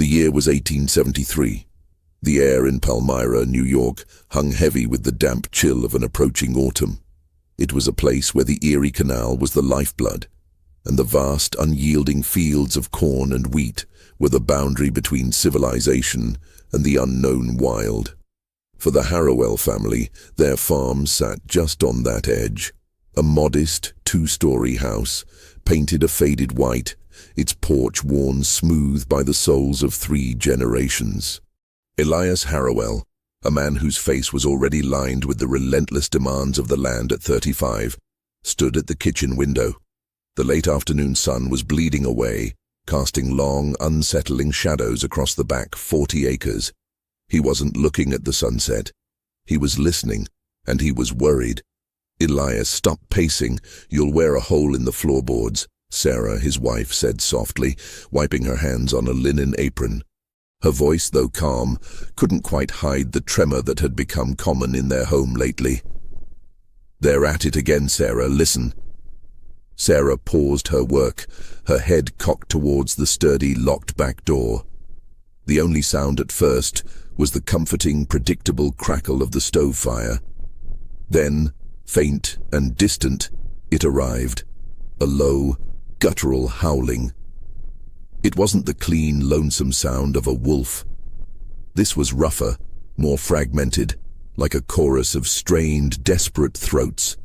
The year was 1873. The air in Palmyra, New York, hung heavy with the damp chill of an approaching autumn. It was a place where the Erie Canal was the lifeblood, and the vast, unyielding fields of corn and wheat were the boundary between civilization and the unknown wild. For the Harrowell family, their farm sat just on that edge. A modest, two-story house, painted a faded white, its porch worn smooth by the souls of 3 generations. Elias Harrowell, a man whose face was already lined with the relentless demands of the land at 35, stood at the kitchen window. The late afternoon sun was bleeding away, casting long, unsettling shadows across the back 40 acres. He wasn't looking at the sunset. He was listening, and he was worried. "Elias, stop pacing. You'll wear a hole in the floorboards," Sarah, his wife, said softly, wiping her hands on a linen apron. Her voice, though calm, couldn't quite hide the tremor that had become common in their home lately. "They're at it again, Sarah. Listen." Sarah paused her work, her head cocked towards the sturdy, locked back door. The only sound at first was the comforting, predictable crackle of the stove fire. Then, faint and distant, it arrived, a low, guttural howling. It wasn't the clean, lonesome sound of a wolf. This was rougher, more fragmented, like a chorus of strained, desperate throats.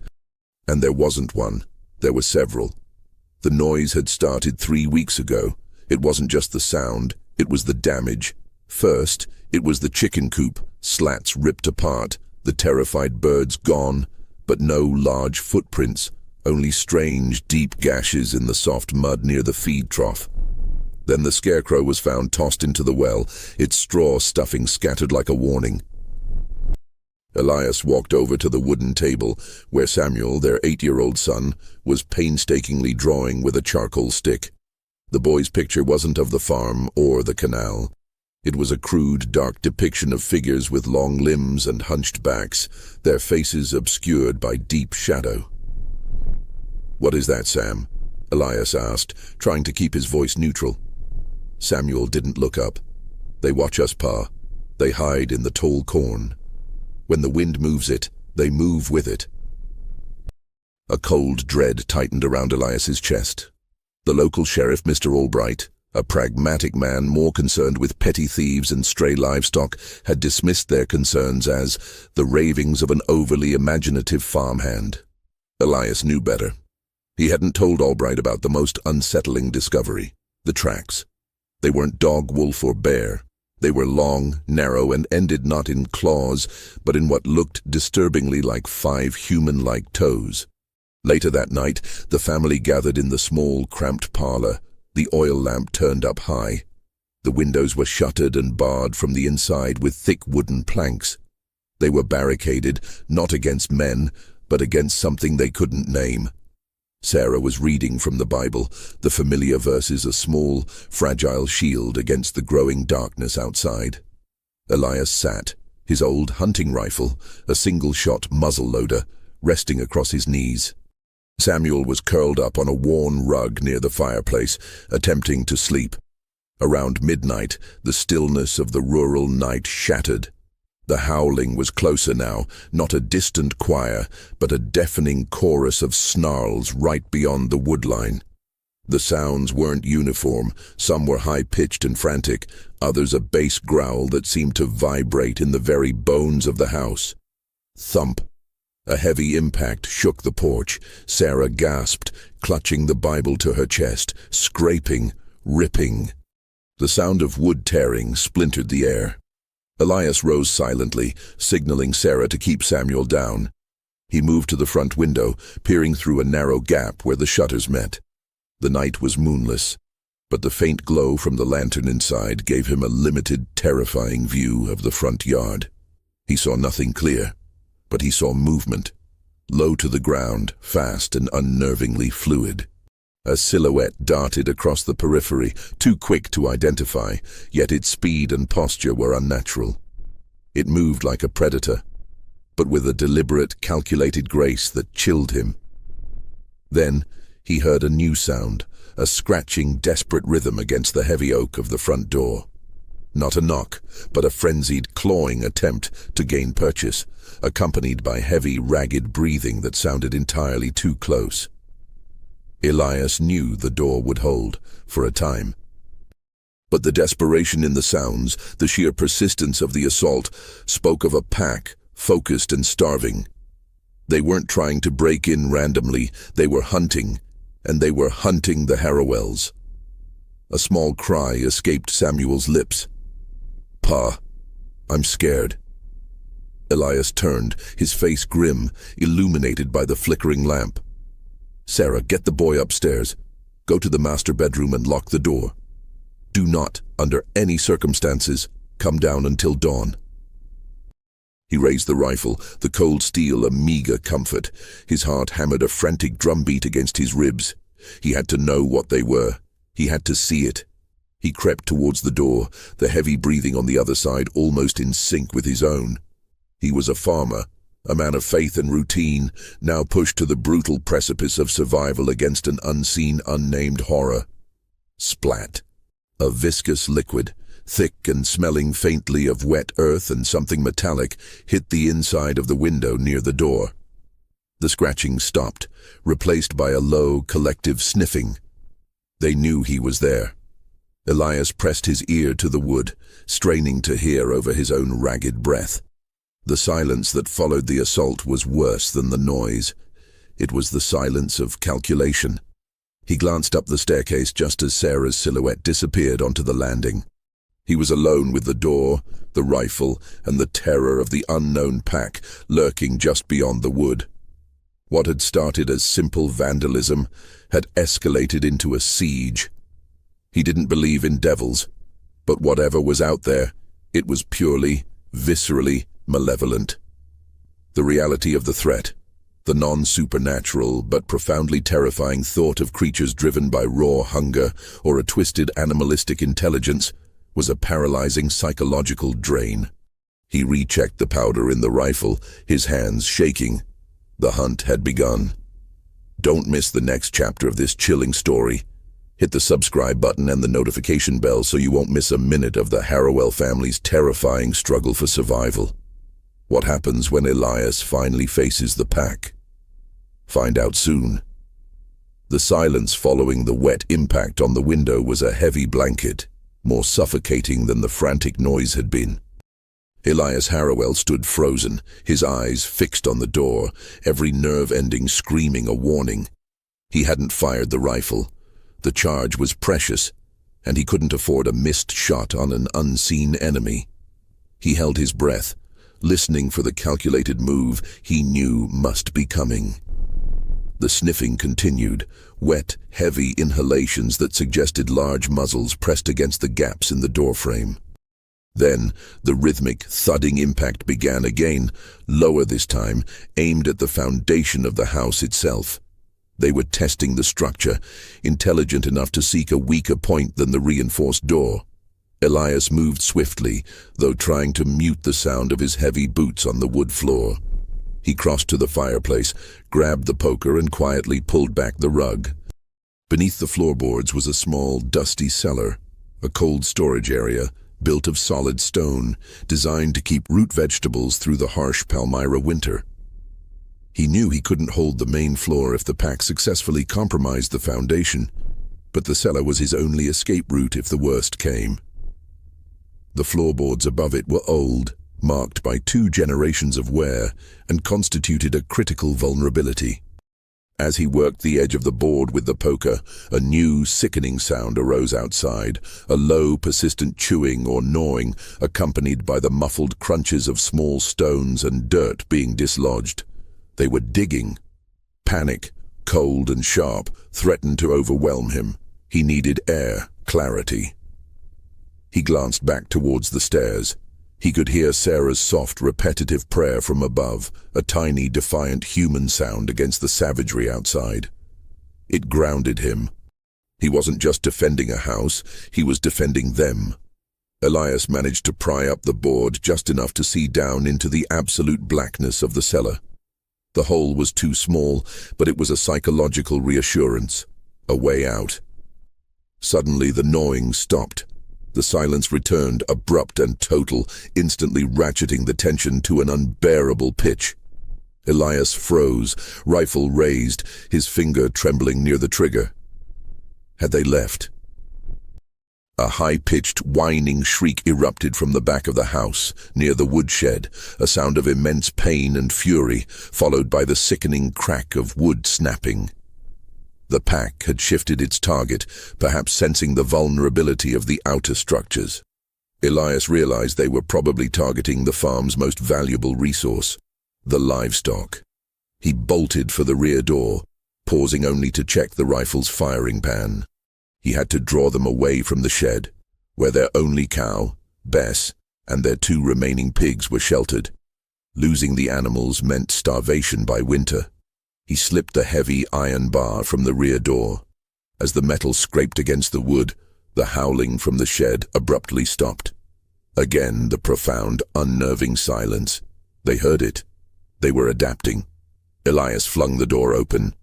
And there wasn't one. There were several. The noise had started 3 weeks ago. It wasn't just the sound, it was the damage. First, it was the chicken coop, slats ripped apart, the terrified birds gone, but no large footprints, only strange, deep gashes in the soft mud near the feed trough. Then the scarecrow was found tossed into the well, its straw stuffing scattered like a warning. Elias walked over to the wooden table where Samuel, their 8-year-old son, was painstakingly drawing with a charcoal stick. The boy's picture wasn't of the farm or the canal. It was a crude, dark depiction of figures with long limbs and hunched backs, their faces obscured by deep shadow. "What is that, Sam?" Elias asked, trying to keep his voice neutral. Samuel didn't look up. "They watch us, Pa. They hide in the tall corn. When the wind moves it, they move with it." A cold dread tightened around Elias's chest. The local sheriff, Mr. Albright, a pragmatic man more concerned with petty thieves and stray livestock, had dismissed their concerns as the ravings of an overly imaginative farmhand. Elias knew better. He hadn't told Albright about the most unsettling discovery, the tracks. They weren't dog, wolf, or bear. They were long, narrow, and ended not in claws, but in what looked disturbingly like 5 human-like toes. Later that night, the family gathered in the small, cramped parlor, the oil lamp turned up high. The windows were shuttered and barred from the inside with thick wooden planks. They were barricaded, not against men, but against something they couldn't name. Sarah was reading from the Bible, the familiar verses a small, fragile shield against the growing darkness outside. Elias sat, his old hunting rifle, a single-shot muzzle-loader, resting across his knees. Samuel was curled up on a worn rug near the fireplace, attempting to sleep. Around midnight, the stillness of the rural night shattered. The howling was closer now, not a distant choir, but a deafening chorus of snarls right beyond the woodline. The sounds weren't uniform. Some were high-pitched and frantic, others a bass growl that seemed to vibrate in the very bones of the house. Thump. A heavy impact shook the porch. Sarah gasped, clutching the Bible to her chest, scraping, ripping. The sound of wood tearing splintered the air. Elias rose silently, signaling Sarah to keep Samuel down. He moved to the front window, peering through a narrow gap where the shutters met. The night was moonless, but the faint glow from the lantern inside gave him a limited, terrifying view of the front yard. He saw nothing clear, but he saw movement, low to the ground, fast and unnervingly fluid. A silhouette darted across the periphery, too quick to identify, yet its speed and posture were unnatural. It moved like a predator, but with a deliberate, calculated grace that chilled him. Then he heard a new sound, a scratching, desperate rhythm against the heavy oak of the front door. Not a knock, but a frenzied, clawing attempt to gain purchase, accompanied by heavy, ragged breathing that sounded entirely too close. Elias knew the door would hold, for a time. But the desperation in the sounds, the sheer persistence of the assault, spoke of a pack, focused and starving. They weren't trying to break in randomly, they were hunting, and they were hunting the Harrowells. A small cry escaped Samuel's lips. "Pa, I'm scared." Elias turned, his face grim, illuminated by the flickering lamp. "Sarah, get the boy upstairs. Go to the master bedroom and lock the door. Do not, under any circumstances, come down until dawn." He raised the rifle, the cold steel a meager comfort. His heart hammered a frantic drumbeat against his ribs. He had to know what they were. He had to see it. He crept towards the door, the heavy breathing on the other side almost in sync with his own. He was a farmer, a man of faith and routine, now pushed to the brutal precipice of survival against an unseen, unnamed horror. Splat. A viscous liquid, thick and smelling faintly of wet earth and something metallic, hit the inside of the window near the door. The scratching stopped, replaced by a low, collective sniffing. They knew he was there. Elias pressed his ear to the wood, straining to hear over his own ragged breath. The silence that followed the assault was worse than the noise. It was the silence of calculation. He glanced up the staircase just as Sarah's silhouette disappeared onto the landing. He was alone with the door, the rifle, and the terror of the unknown pack lurking just beyond the wood. What had started as simple vandalism had escalated into a siege. He didn't believe in devils, but whatever was out there, it was purely, viscerally malevolent. The reality of the threat, the non-supernatural but profoundly terrifying thought of creatures driven by raw hunger or a twisted animalistic intelligence, was a paralyzing psychological drain. He rechecked the powder in the rifle, his hands shaking. The hunt had begun. Don't miss the next chapter of this chilling story. Hit the subscribe button and the notification bell so you won't miss a minute of the Harrowell family's terrifying struggle for survival. What happens when Elias finally faces the pack? Find out soon. The silence following the wet impact on the window was a heavy blanket, more suffocating than the frantic noise had been. Elias Harrowell stood frozen, his eyes fixed on the door, every nerve ending screaming a warning. He hadn't fired the rifle. The charge was precious, and he couldn't afford a missed shot on an unseen enemy. He held his breath, listening for the calculated move he knew must be coming. The sniffing continued, wet, heavy inhalations that suggested large muzzles pressed against the gaps in the doorframe. Then, the rhythmic, thudding impact began again, lower this time, aimed at the foundation of the house itself. They were testing the structure, intelligent enough to seek a weaker point than the reinforced door. Elias moved swiftly, though trying to mute the sound of his heavy boots on the wood floor. He crossed to the fireplace, grabbed the poker and quietly pulled back the rug. Beneath the floorboards was a small, dusty cellar, a cold storage area, built of solid stone, designed to keep root vegetables through the harsh Palmyra winter. He knew he couldn't hold the main floor if the pack successfully compromised the foundation, but the cellar was his only escape route if the worst came. The floorboards above it were old, marked by 2 generations of wear, and constituted a critical vulnerability. As he worked the edge of the board with the poker, a new, sickening sound arose outside, a low, persistent chewing or gnawing, accompanied by the muffled crunches of small stones and dirt being dislodged. They were digging. Panic, cold and sharp, threatened to overwhelm him. He needed air, clarity. He glanced back towards the stairs. He could hear Sarah's soft, repetitive prayer from above, a tiny, defiant human sound against the savagery outside. It grounded him. He wasn't just defending a house, he was defending them. Elias managed to pry up the board just enough to see down into the absolute blackness of the cellar. The hole was too small, but it was a psychological reassurance, a way out. Suddenly the gnawing stopped. The silence returned, abrupt and total, instantly ratcheting the tension to an unbearable pitch. Elias froze, rifle raised, his finger trembling near the trigger. Had they left? A high-pitched, whining shriek erupted from the back of the house, near the woodshed, a sound of immense pain and fury, followed by the sickening crack of wood snapping. The pack had shifted its target, perhaps sensing the vulnerability of the outer structures. Elias realized they were probably targeting the farm's most valuable resource, the livestock. He bolted for the rear door, pausing only to check the rifle's firing pan. He had to draw them away from the shed, where their only cow, Bess, and their 2 remaining pigs were sheltered. Losing the animals meant starvation by winter. He slipped the heavy iron bar from the rear door. As the metal scraped against the wood, the howling from the shed abruptly stopped. Again, the profound, unnerving silence. They heard it. They were adapting. Elias flung the door open.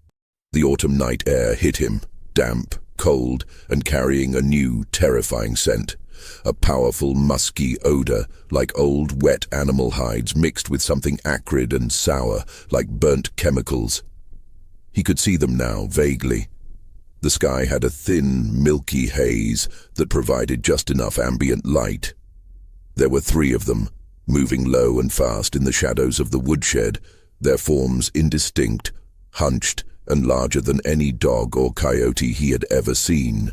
The autumn night air hit him, damp, cold, and carrying a new, terrifying scent. A powerful, musky odor, like old, wet animal hides mixed with something acrid and sour, like burnt chemicals. He could see them now, vaguely. The sky had a thin, milky haze that provided just enough ambient light. There were 3 of them, moving low and fast in the shadows of the woodshed, their forms indistinct, hunched, and larger than any dog or coyote he had ever seen.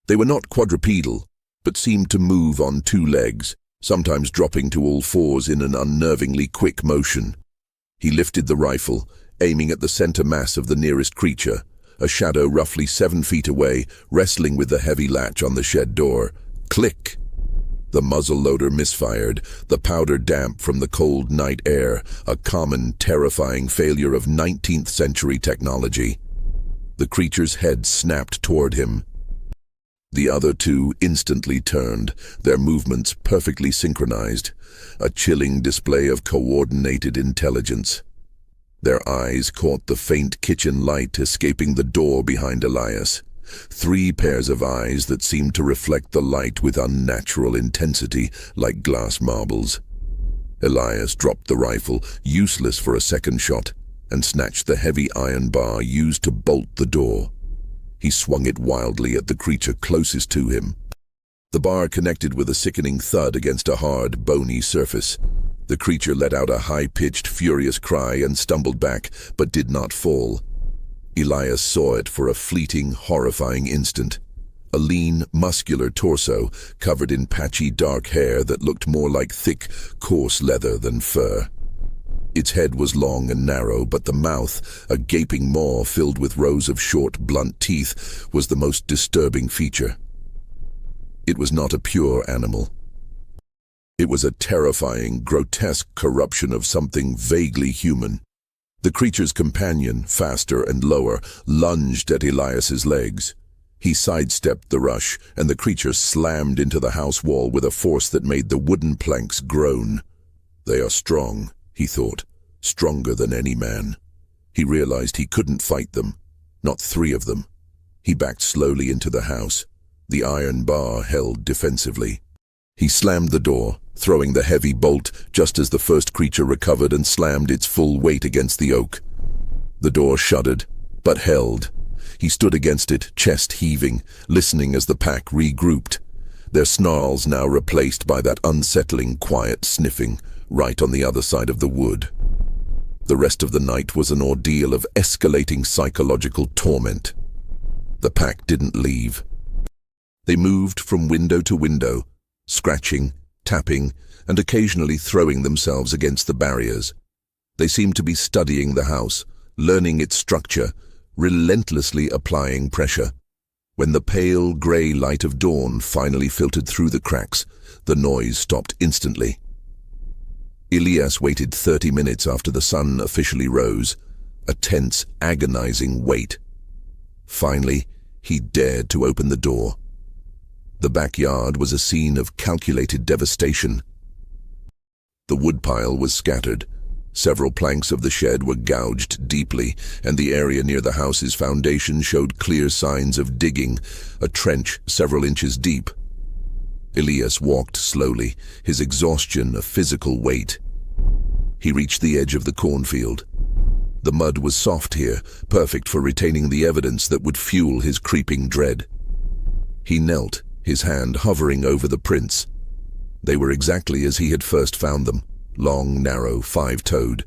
They were not quadrupedal, but seemed to move on 2 legs, sometimes dropping to all 4s in an unnervingly quick motion. He lifted the rifle, aiming at the center mass of the nearest creature, a shadow roughly 7 feet away, wrestling with the heavy latch on the shed door. Click! The muzzle loader misfired, the powder damp from the cold night air, a common, terrifying failure of 19th century technology. The creature's head snapped toward him. The other 2 instantly turned, their movements perfectly synchronized, a chilling display of coordinated intelligence. Their eyes caught the faint kitchen light escaping the door behind Elias. 3 pairs of eyes that seemed to reflect the light with unnatural intensity, like glass marbles. Elias dropped the rifle, useless for a second shot, and snatched the heavy iron bar used to bolt the door. He swung it wildly at the creature closest to him. The bar connected with a sickening thud against a hard, bony surface. The creature let out a high-pitched, furious cry and stumbled back, but did not fall. Elias saw it for a fleeting, horrifying instant. A lean, muscular torso, covered in patchy dark hair that looked more like thick, coarse leather than fur. Its head was long and narrow, but the mouth, a gaping maw filled with rows of short, blunt teeth, was the most disturbing feature. It was not a pure animal. It was a terrifying, grotesque corruption of something vaguely human. The creature's companion, faster and lower, lunged at Elias's legs. He sidestepped the rush, and the creature slammed into the house wall with a force that made the wooden planks groan. They are strong, he thought, stronger than any man. He realized he couldn't fight them, not 3 of them. He backed slowly into the house, the iron bar held defensively. He slammed the door, throwing the heavy bolt just as the first creature recovered and slammed its full weight against the oak. The door shuddered, but held. He stood against it, chest heaving, listening as the pack regrouped, their snarls now replaced by that unsettling, quiet sniffing, right on the other side of the wood. The rest of the night was an ordeal of escalating psychological torment. The pack didn't leave. They moved from window to window, scratching, tapping, and occasionally throwing themselves against the barriers. They seemed to be studying the house, learning its structure, relentlessly applying pressure. When the pale, grey light of dawn finally filtered through the cracks, the noise stopped instantly. Elias waited 30 minutes after the sun officially rose, a tense, agonizing wait. Finally, he dared to open the door. The backyard was a scene of calculated devastation. The woodpile was scattered. Several planks of the shed were gouged deeply, and the area near the house's foundation showed clear signs of digging, a trench several inches deep. Elias walked slowly, his exhaustion a physical weight. He reached the edge of the cornfield. The mud was soft here, perfect for retaining the evidence that would fuel his creeping dread. He knelt, his hand hovering over the prints. They were exactly as he had first found them, long, narrow, five-toed.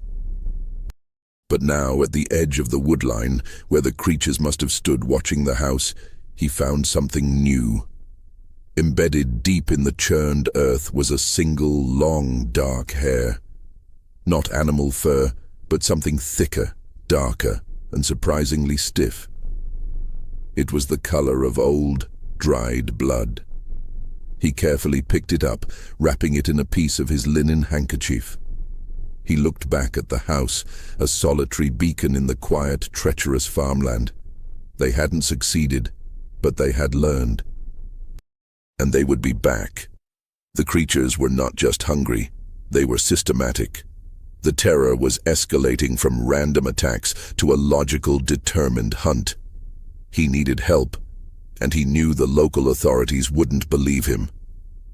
But now, at the edge of the woodline, where the creatures must have stood watching the house, he found something new. Embedded deep in the churned earth was a single, long, dark hair. Not animal fur, but something thicker, darker, and surprisingly stiff. It was the color of old, dried blood. He carefully picked it up, wrapping it in a piece of his linen handkerchief. He looked back at the house, a solitary beacon in the quiet, treacherous farmland. They hadn't succeeded, but they had learned. And they would be back. The creatures were not just hungry, they were systematic. The terror was escalating from random attacks to a logical, determined hunt. He needed help, and he knew the local authorities wouldn't believe him.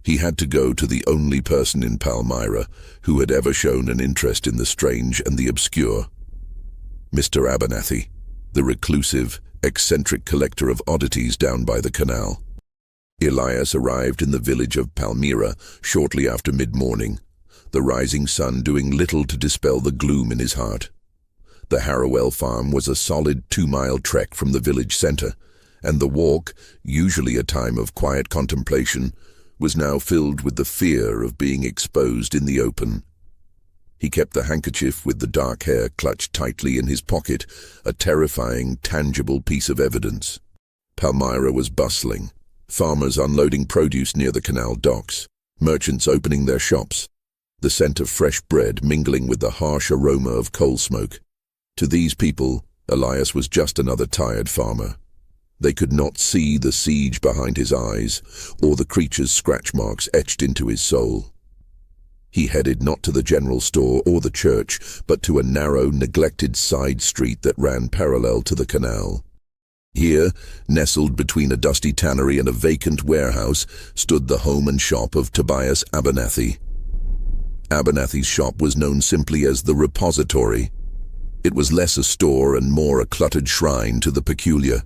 He had to go to the only person in Palmyra who had ever shown an interest in the strange and the obscure. Mr. Abernathy, the reclusive, eccentric collector of oddities down by the canal. Elias arrived in the village of Palmyra shortly after mid-morning, the rising sun doing little to dispel the gloom in his heart. The Harrowell farm was a solid 2-mile trek from the village center, and the walk, usually a time of quiet contemplation, was now filled with the fear of being exposed in the open. He kept the handkerchief with the dark hair clutched tightly in his pocket, a terrifying, tangible piece of evidence. Palmyra was bustling, farmers unloading produce near the canal docks, merchants opening their shops, the scent of fresh bread mingling with the harsh aroma of coal smoke. To these people, Elias was just another tired farmer. They could not see the siege behind his eyes, or the creature's scratch marks etched into his soul. He headed not to the general store or the church, but to a narrow, neglected side street that ran parallel to the canal. Here, nestled between a dusty tannery and a vacant warehouse, stood the home and shop of Tobias Abernathy. Abernathy's shop was known simply as the Repository. It was less a store and more a cluttered shrine to the peculiar.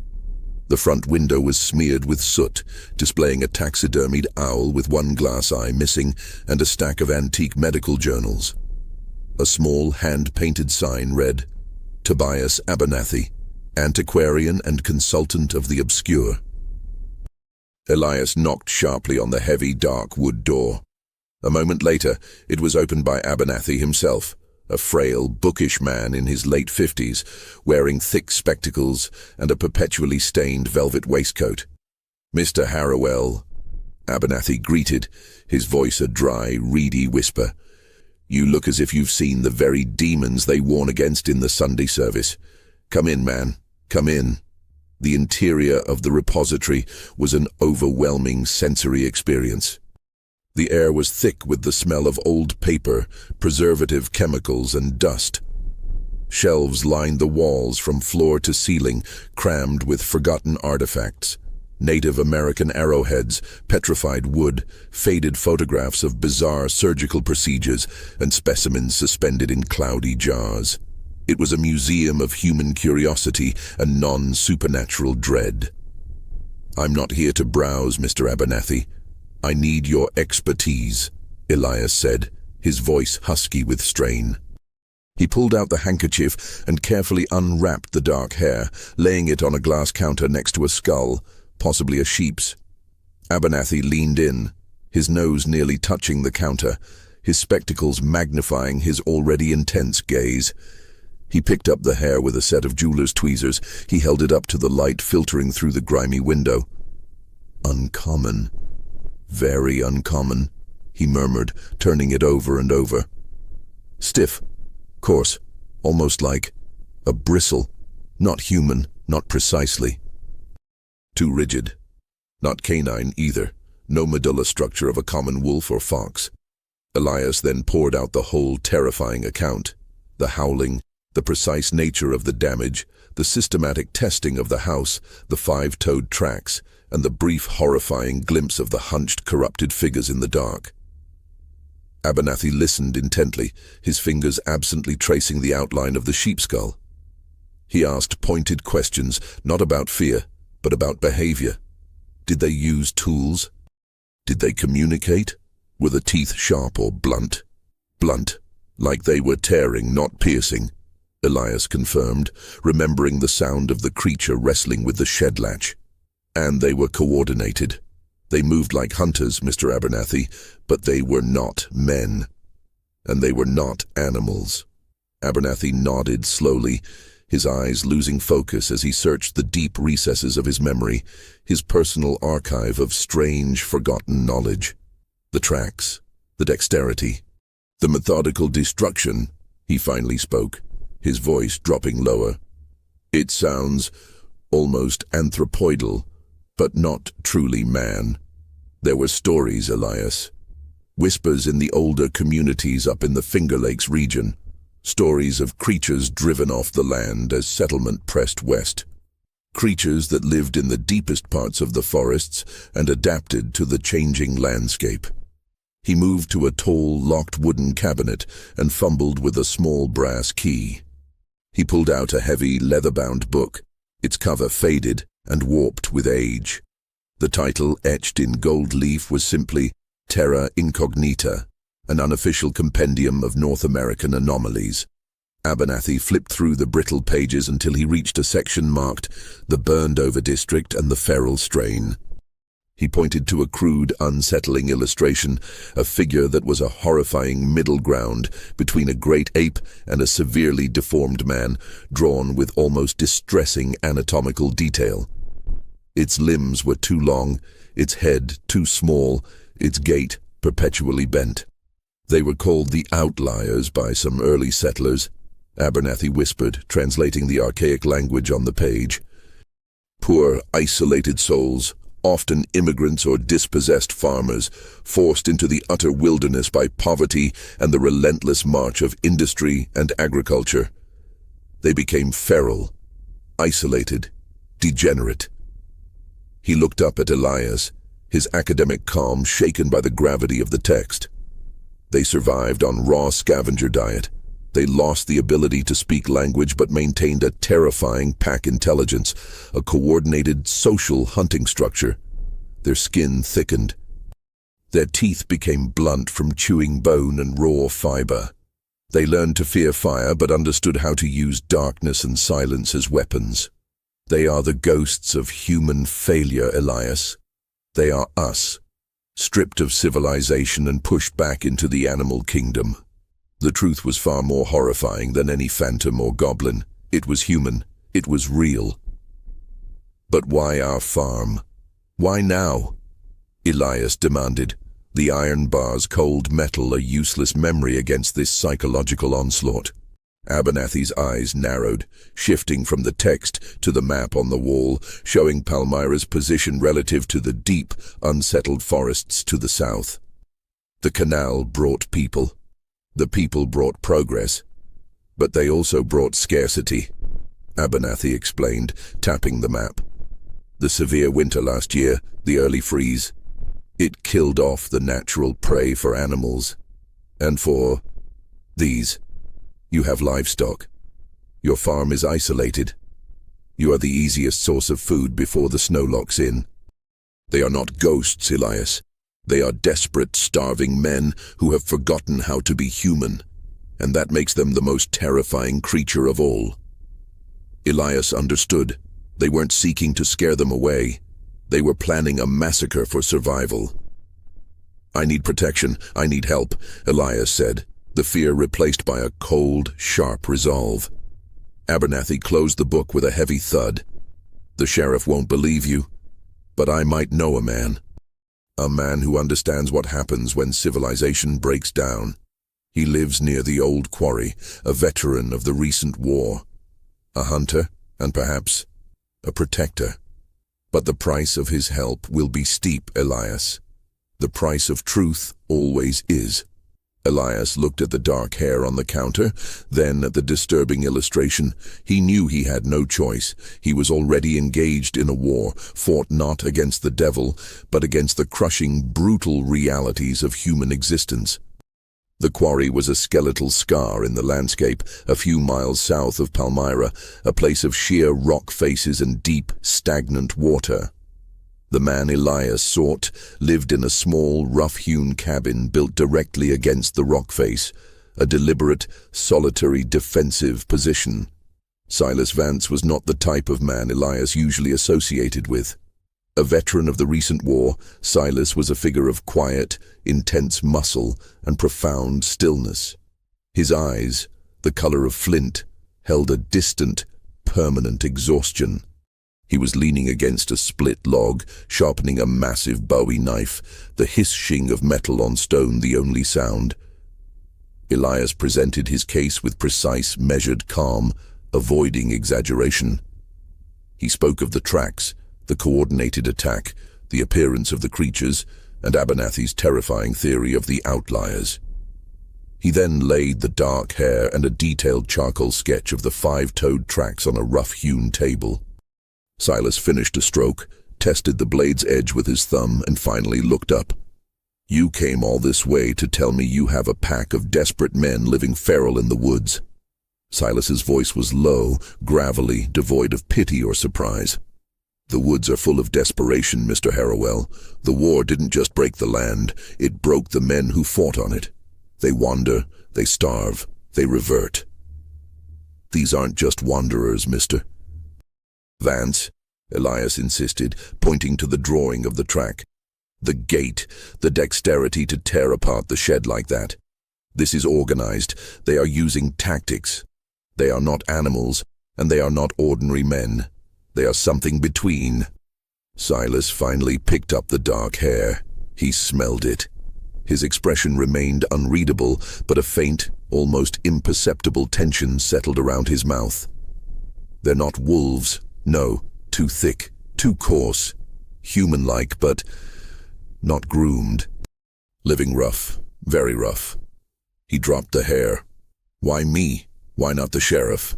The front window was smeared with soot, displaying a taxidermied owl with one glass eye missing and a stack of antique medical journals. A small hand-painted sign read, Tobias Abernathy, Antiquarian and Consultant of the Obscure. Elias knocked sharply on the heavy, dark wood door. A moment later, it was opened by Abernathy himself, a frail, bookish man in his late 50s, wearing thick spectacles and a perpetually stained velvet waistcoat. "Mr. Harrowell," Abernathy greeted, his voice a dry, reedy whisper. "You look as if you've seen the very demons they warn against in the Sunday service. Come in, man, come in." The interior of the repository was an overwhelming sensory experience. The air was thick with the smell of old paper, preservative chemicals, and dust. Shelves lined the walls from floor to ceiling, crammed with forgotten artifacts. Native American arrowheads, petrified wood, faded photographs of bizarre surgical procedures, and specimens suspended in cloudy jars. It was a museum of human curiosity and non-supernatural dread. "I'm not here to browse, Mr. Abernathy. I need your expertise," Elias said, his voice husky with strain. He pulled out the handkerchief and carefully unwrapped the dark hair, laying it on a glass counter next to a skull, possibly a sheep's. Abernathy leaned in, his nose nearly touching the counter, his spectacles magnifying his already intense gaze. He picked up the hair with a set of jeweler's tweezers. He held it up to the light filtering through the grimy window. "Uncommon. Very uncommon," he murmured, turning it over and over. "Stiff, coarse, almost like a bristle. Not human, not precisely. Too rigid. Not canine either. No medulla structure of a common wolf or fox." Elias then poured out the whole terrifying account. The howling, the precise nature of the damage, the systematic testing of the house, the 5-toed tracks, and the brief, horrifying glimpse of the hunched, corrupted figures in the dark. Abernathy listened intently, his fingers absently tracing the outline of the sheep skull. He asked pointed questions, not about fear, but about behavior. Did they use tools? Did they communicate? Were the teeth sharp or blunt? Blunt, like they were tearing, not piercing, Elias confirmed, remembering the sound of the creature wrestling with the shed latch. And they were coordinated. They moved like hunters, Mr. Abernathy, but they were not men. And they were not animals. Abernathy nodded slowly, his eyes losing focus as he searched the deep recesses of his memory, his personal archive of strange, forgotten knowledge. The tracks, the dexterity, the methodical destruction, he finally spoke, his voice dropping lower. It sounds almost anthropoidal, but not truly man. There were stories, Elias. Whispers in the older communities up in the Finger Lakes region. Stories of creatures driven off the land as settlement pressed west. Creatures that lived in the deepest parts of the forests and adapted to the changing landscape. He moved to a tall, locked wooden cabinet and fumbled with a small brass key. He pulled out a heavy, leather-bound book, its cover faded and warped with age. The title, etched in gold leaf, was simply Terra Incognita, an unofficial compendium of North American anomalies. Abernathy flipped through the brittle pages until he reached a section marked The Burned-Over District and the Feral Strain. He pointed to a crude, unsettling illustration, a figure that was a horrifying middle ground between a great ape and a severely deformed man, drawn with almost distressing anatomical detail. Its limbs were too long, its head too small, its gait perpetually bent. They were called the Outliers by some early settlers, Abernathy whispered, translating the archaic language on the page. Poor, isolated souls, often immigrants or dispossessed farmers, forced into the utter wilderness by poverty and the relentless march of industry and agriculture. They became feral, isolated, degenerate. He looked up at Elias, his academic calm shaken by the gravity of the text. They survived on raw scavenger diet. They lost the ability to speak language but maintained a terrifying pack intelligence, a coordinated social hunting structure. Their skin thickened. Their teeth became blunt from chewing bone and raw fiber. They learned to fear fire but understood how to use darkness and silence as weapons. They are the ghosts of human failure, Elias. They are us, stripped of civilization and pushed back into the animal kingdom. The truth was far more horrifying than any phantom or goblin. It was human. It was real. But why our farm? Why now? Elias demanded, the iron bar's cold metal a useless memory against this psychological onslaught. Abernathy's eyes narrowed, shifting from the text to the map on the wall, showing Palmyra's position relative to the deep, unsettled forests to the south. The canal brought people. The people brought progress. But they also brought scarcity, Abernathy explained, tapping the map. The severe winter last year, the early freeze, it killed off the natural prey for animals. And for these, you have livestock. Your farm is isolated. You are the easiest source of food before the snow locks in. They are not ghosts, Elias. They are desperate, starving men who have forgotten how to be human, and that makes them the most terrifying creature of all. Elias understood. They weren't seeking to scare them away. They were planning a massacre for survival. I need protection. I need help, Elias said, the fear replaced by a cold, sharp resolve. Abernathy closed the book with a heavy thud. The sheriff won't believe you, but I might know a man. A man who understands what happens when civilization breaks down. He lives near the old quarry, a veteran of the recent war. A hunter, and perhaps a protector. But the price of his help will be steep, Elias. The price of truth always is. Elias looked at the dark hair on the counter, then at the disturbing illustration. He knew he had no choice. He was already engaged in a war, fought not against the devil, but against the crushing, brutal realities of human existence. The quarry was a skeletal scar in the landscape, a few miles south of Palmyra, a place of sheer rock faces and deep, stagnant water. The man Elias sought lived in a small, rough-hewn cabin built directly against the rock face, a deliberate, solitary, defensive position. Silas Vance was not the type of man Elias usually associated with. A veteran of the recent war, Silas was a figure of quiet, intense muscle and profound stillness. His eyes, the color of flint, held a distant, permanent exhaustion. He was leaning against a split log, sharpening a massive Bowie knife, the hissing of metal on stone the only sound. Elias presented his case with precise, measured calm, avoiding exaggeration. He spoke of the tracks, the coordinated attack, the appearance of the creatures, and Abernathy's terrifying theory of the outliers. He then laid the dark hair and a detailed charcoal sketch of the 5-toed tracks on a rough-hewn table. Silas finished a stroke, tested the blade's edge with his thumb, and finally looked up. "You came all this way to tell me you have a pack of desperate men living feral in the woods." Silas's voice was low, gravelly, devoid of pity or surprise. "The woods are full of desperation, Mr. Harrowell. The war didn't just break the land, it broke the men who fought on it. They wander, they starve, they revert. These aren't just wanderers, Mr. Vance," Elias insisted, pointing to the drawing of the track. "The gait, the dexterity to tear apart the shed like that. This is organized. They are using tactics. They are not animals, and they are not ordinary men. They are something between." Silas finally picked up the dark hair. He smelled it. His expression remained unreadable, but a faint, almost imperceptible tension settled around his mouth. "They're not wolves. No, too thick, too coarse. Human-like, but not groomed. Living rough, very rough." He dropped the hair. "Why me? Why not the sheriff?"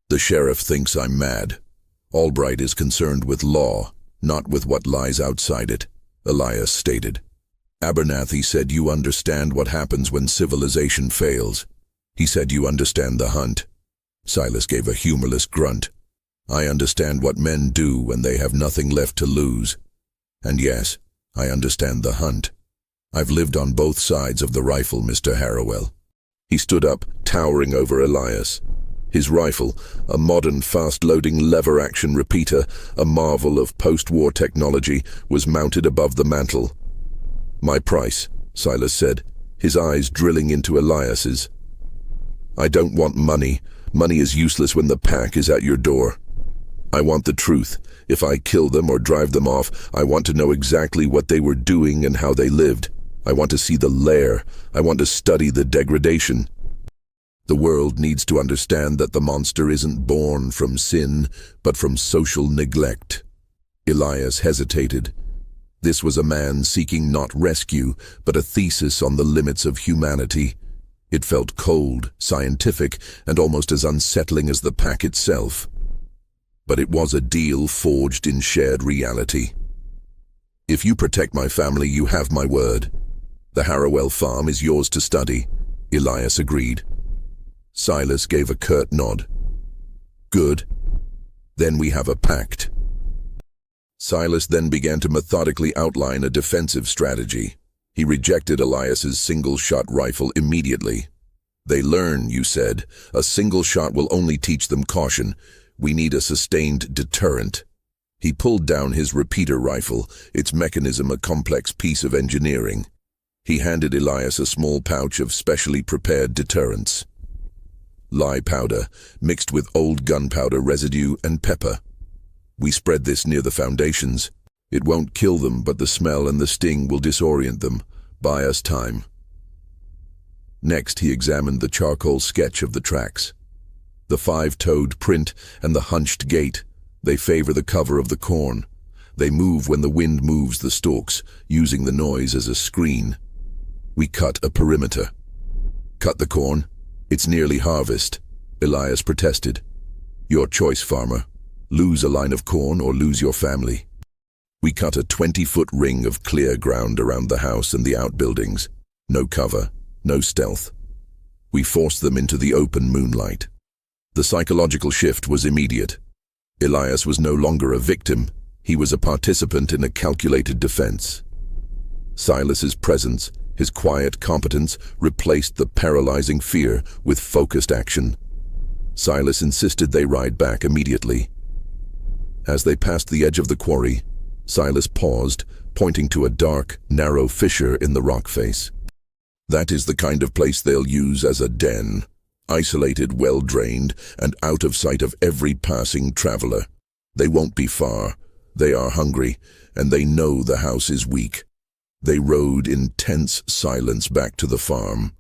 "The sheriff thinks I'm mad. Albright is concerned with law, not with what lies outside it," Elias stated. "Abernathy said you understand what happens when civilization fails. He said you understand the hunt." Silas gave a humorless grunt. "I understand what men do when they have nothing left to lose. And yes, I understand the hunt. I've lived on both sides of the rifle, Mr. Harrowell." He stood up, towering over Elias. His rifle, a modern fast-loading lever-action repeater, a marvel of post-war technology, was mounted above the mantel. "My price," Silas said, his eyes drilling into Elias's. "I don't want money. Money is useless when the pack is at your door. I want the truth. If I kill them or drive them off, I want to know exactly what they were doing and how they lived. I want to see the lair. I want to study the degradation. The world needs to understand that the monster isn't born from sin, but from social neglect." Elias hesitated. This was a man seeking not rescue, but a thesis on the limits of humanity. It felt cold, scientific, and almost as unsettling as the pack itself. But it was a deal forged in shared reality. "If you protect my family, you have my word. The Harrowell farm is yours to study," Elias agreed. Silas gave a curt nod. "Good. Then we have a pact." Silas then began to methodically outline a defensive strategy. He rejected Elias's single-shot rifle immediately. "They learn," you said. "A single shot will only teach them caution. We need a sustained deterrent." He pulled down his repeater rifle, its mechanism a complex piece of engineering. He handed Elias a small pouch of specially prepared deterrents. Lye powder, mixed with old gunpowder residue and pepper. "We spread this near the foundations. It won't kill them, but the smell and the sting will disorient them. Buy us time." Next, he examined the charcoal sketch of the tracks. The 5-toed print and the hunched gait, they favor the cover of the corn. They move when the wind moves the stalks, using the noise as a screen. We cut a perimeter. Cut the corn. It's nearly harvest, Elias protested. Your choice, farmer. Lose a line of corn or lose your family. We cut a 20-foot ring of clear ground around the house and the outbuildings. No cover, no stealth. We forced them into the open moonlight. The psychological shift was immediate. Elias was no longer a victim. He was a participant in a calculated defense. Silas's presence, his quiet competence, replaced the paralyzing fear with focused action. Silas insisted they ride back immediately. As they passed the edge of the quarry, Silas paused, pointing to a dark, narrow fissure in the rock face. That is the kind of place they'll use as a den, isolated, well-drained, and out of sight of every passing traveler. They won't be far. They are hungry, and they know the house is weak. They rode in tense silence back to the farm.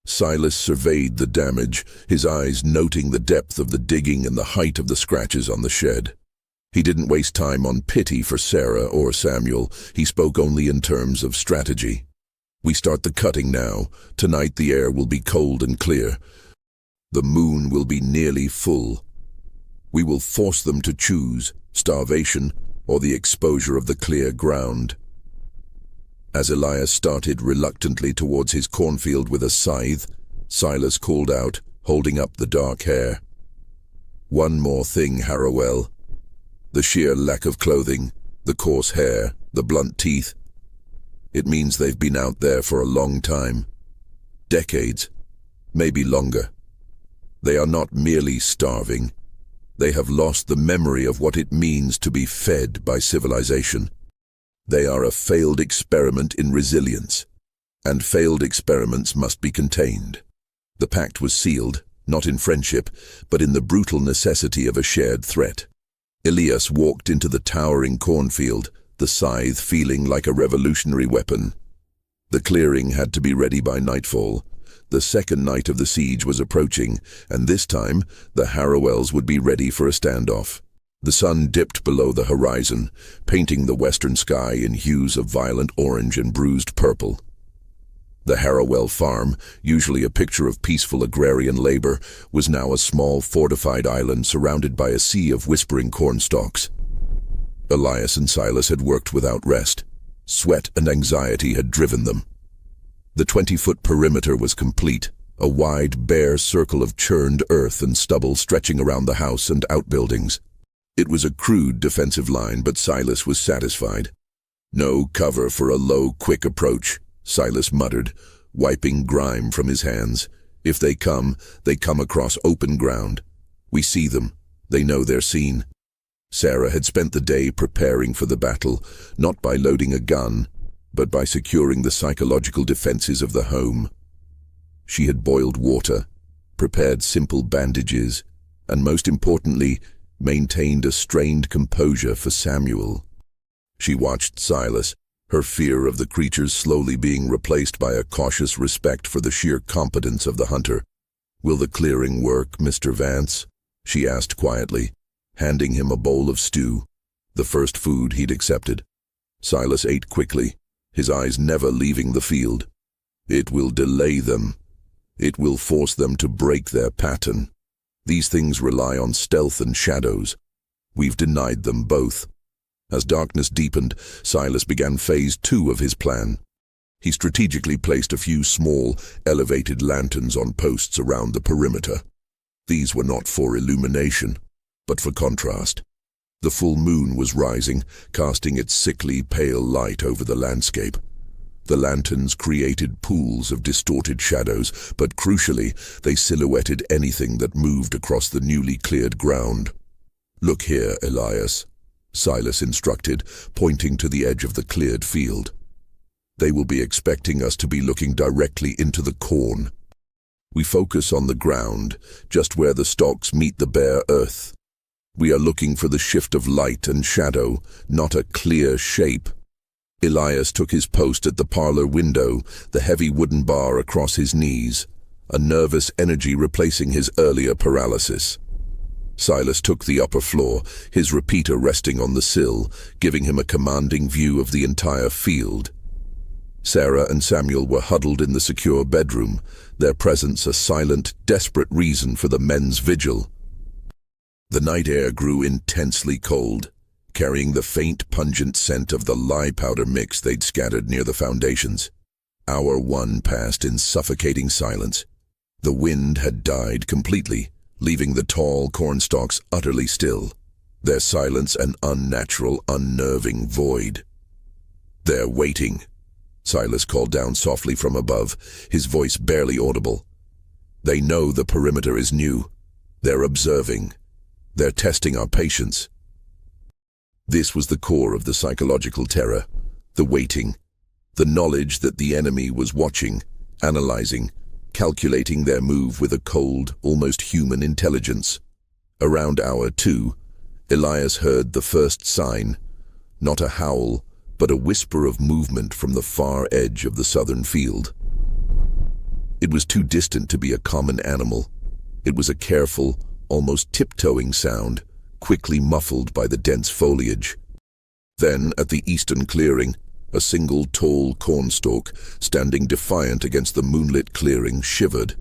Silas surveyed the damage, his eyes noting the depth of the digging and the height of the scratches on the shed. He didn't waste time on pity for Sarah or Samuel. He spoke only in terms of strategy. We start the cutting now. Tonight the air will be cold and clear. The moon will be nearly full. We will force them to choose starvation or the exposure of the clear ground. As Elias started reluctantly towards his cornfield with a scythe, Silas called out, holding up the dark hair. One more thing, Harrowell. The sheer lack of clothing, the coarse hair, the blunt teeth. It means they've been out there for a long time. Decades, maybe longer. They are not merely starving. They have lost the memory of what it means to be fed by civilization. They are a failed experiment in resilience, and failed experiments must be contained. The pact was sealed, not in friendship, but in the brutal necessity of a shared threat. Elias walked into the towering cornfield, the scythe feeling like a revolutionary weapon. The clearing had to be ready by nightfall. The second night of the siege was approaching, and this time the Harrowells would be ready for a standoff. The sun dipped below the horizon, painting the western sky in hues of violent orange and bruised purple. The Harrowell farm, usually a picture of peaceful agrarian labor, was now a small fortified island surrounded by a sea of whispering cornstalks. Elias and Silas had worked without rest. Sweat and anxiety had driven them. The 20-foot perimeter was complete, a wide, bare circle of churned earth and stubble stretching around the house and outbuildings. It was a crude defensive line, but Silas was satisfied. No cover for a low, quick approach, Silas muttered, wiping grime from his hands. If they come across open ground. We see them. They know they're seen. Sarah had spent the day preparing for the battle, not by loading a gun, but by securing the psychological defenses of the home. She had boiled water, prepared simple bandages, and most importantly, maintained a strained composure for Samuel. She watched Silas, her fear of the creatures slowly being replaced by a cautious respect for the sheer competence of the hunter. "Will the clearing work, Mr. Vance?" she asked quietly, handing him a bowl of stew, the first food he'd accepted. Silas ate quickly, his eyes never leaving the field. "It will delay them. It will force them to break their pattern. These things rely on stealth and shadows. We've denied them both." As darkness deepened, Silas began phase 2 of his plan. He strategically placed a few small, elevated lanterns on posts around the perimeter. These were not for illumination, but for contrast. The full moon was rising, casting its sickly, pale light over the landscape. The lanterns created pools of distorted shadows, but crucially, they silhouetted anything that moved across the newly cleared ground. "Look here, Elias," Silas instructed, pointing to the edge of the cleared field. "They will be expecting us to be looking directly into the corn. We focus on the ground, just where the stalks meet the bare earth. We are looking for the shift of light and shadow, not a clear shape." Elias took his post at the parlor window, the heavy wooden bar across his knees, a nervous energy replacing his earlier paralysis. Silas took the upper floor, his repeater resting on the sill, giving him a commanding view of the entire field. Sarah and Samuel were huddled in the secure bedroom, their presence a silent, desperate reason for the men's vigil. The night air grew intensely cold, carrying the faint, pungent scent of the lye powder mix they'd scattered near the foundations. Hour one passed in suffocating silence. The wind had died completely, leaving the tall cornstalks utterly still, their silence an unnatural, unnerving void. "They're waiting," Silas called down softly from above, his voice barely audible. "They know the perimeter is new. They're observing. They're testing our patience." This was the core of the psychological terror, the waiting, the knowledge that the enemy was watching, analyzing, calculating their move with a cold, almost human intelligence. Around hour two, Elias heard the first sign, not a howl, but a whisper of movement from the far edge of the southern field. It was too distant to be a common animal. It was a careful, almost tiptoeing sound, quickly muffled by the dense foliage. Then, at the eastern clearing, a single tall cornstalk, standing defiant against the moonlit clearing, shivered.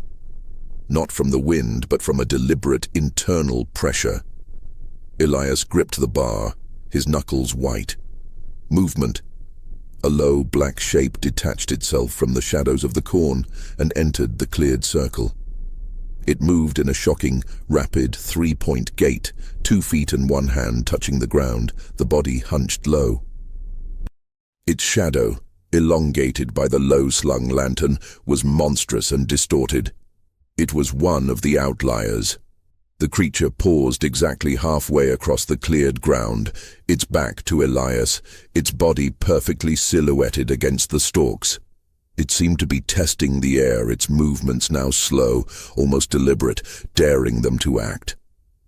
Not from the wind, but from a deliberate internal pressure. Elias gripped the bar, his knuckles white. Movement. A low black shape detached itself from the shadows of the corn and entered the cleared circle. It moved in a shocking, rapid three-point gait, 2 feet and one hand touching the ground, the body hunched low. Its shadow, elongated by the low-slung lantern, was monstrous and distorted. It was one of the outliers. The creature paused exactly halfway across the cleared ground, its back to Elias, its body perfectly silhouetted against the stalks. It seemed to be testing the air, its movements now slow, almost deliberate, daring them to act.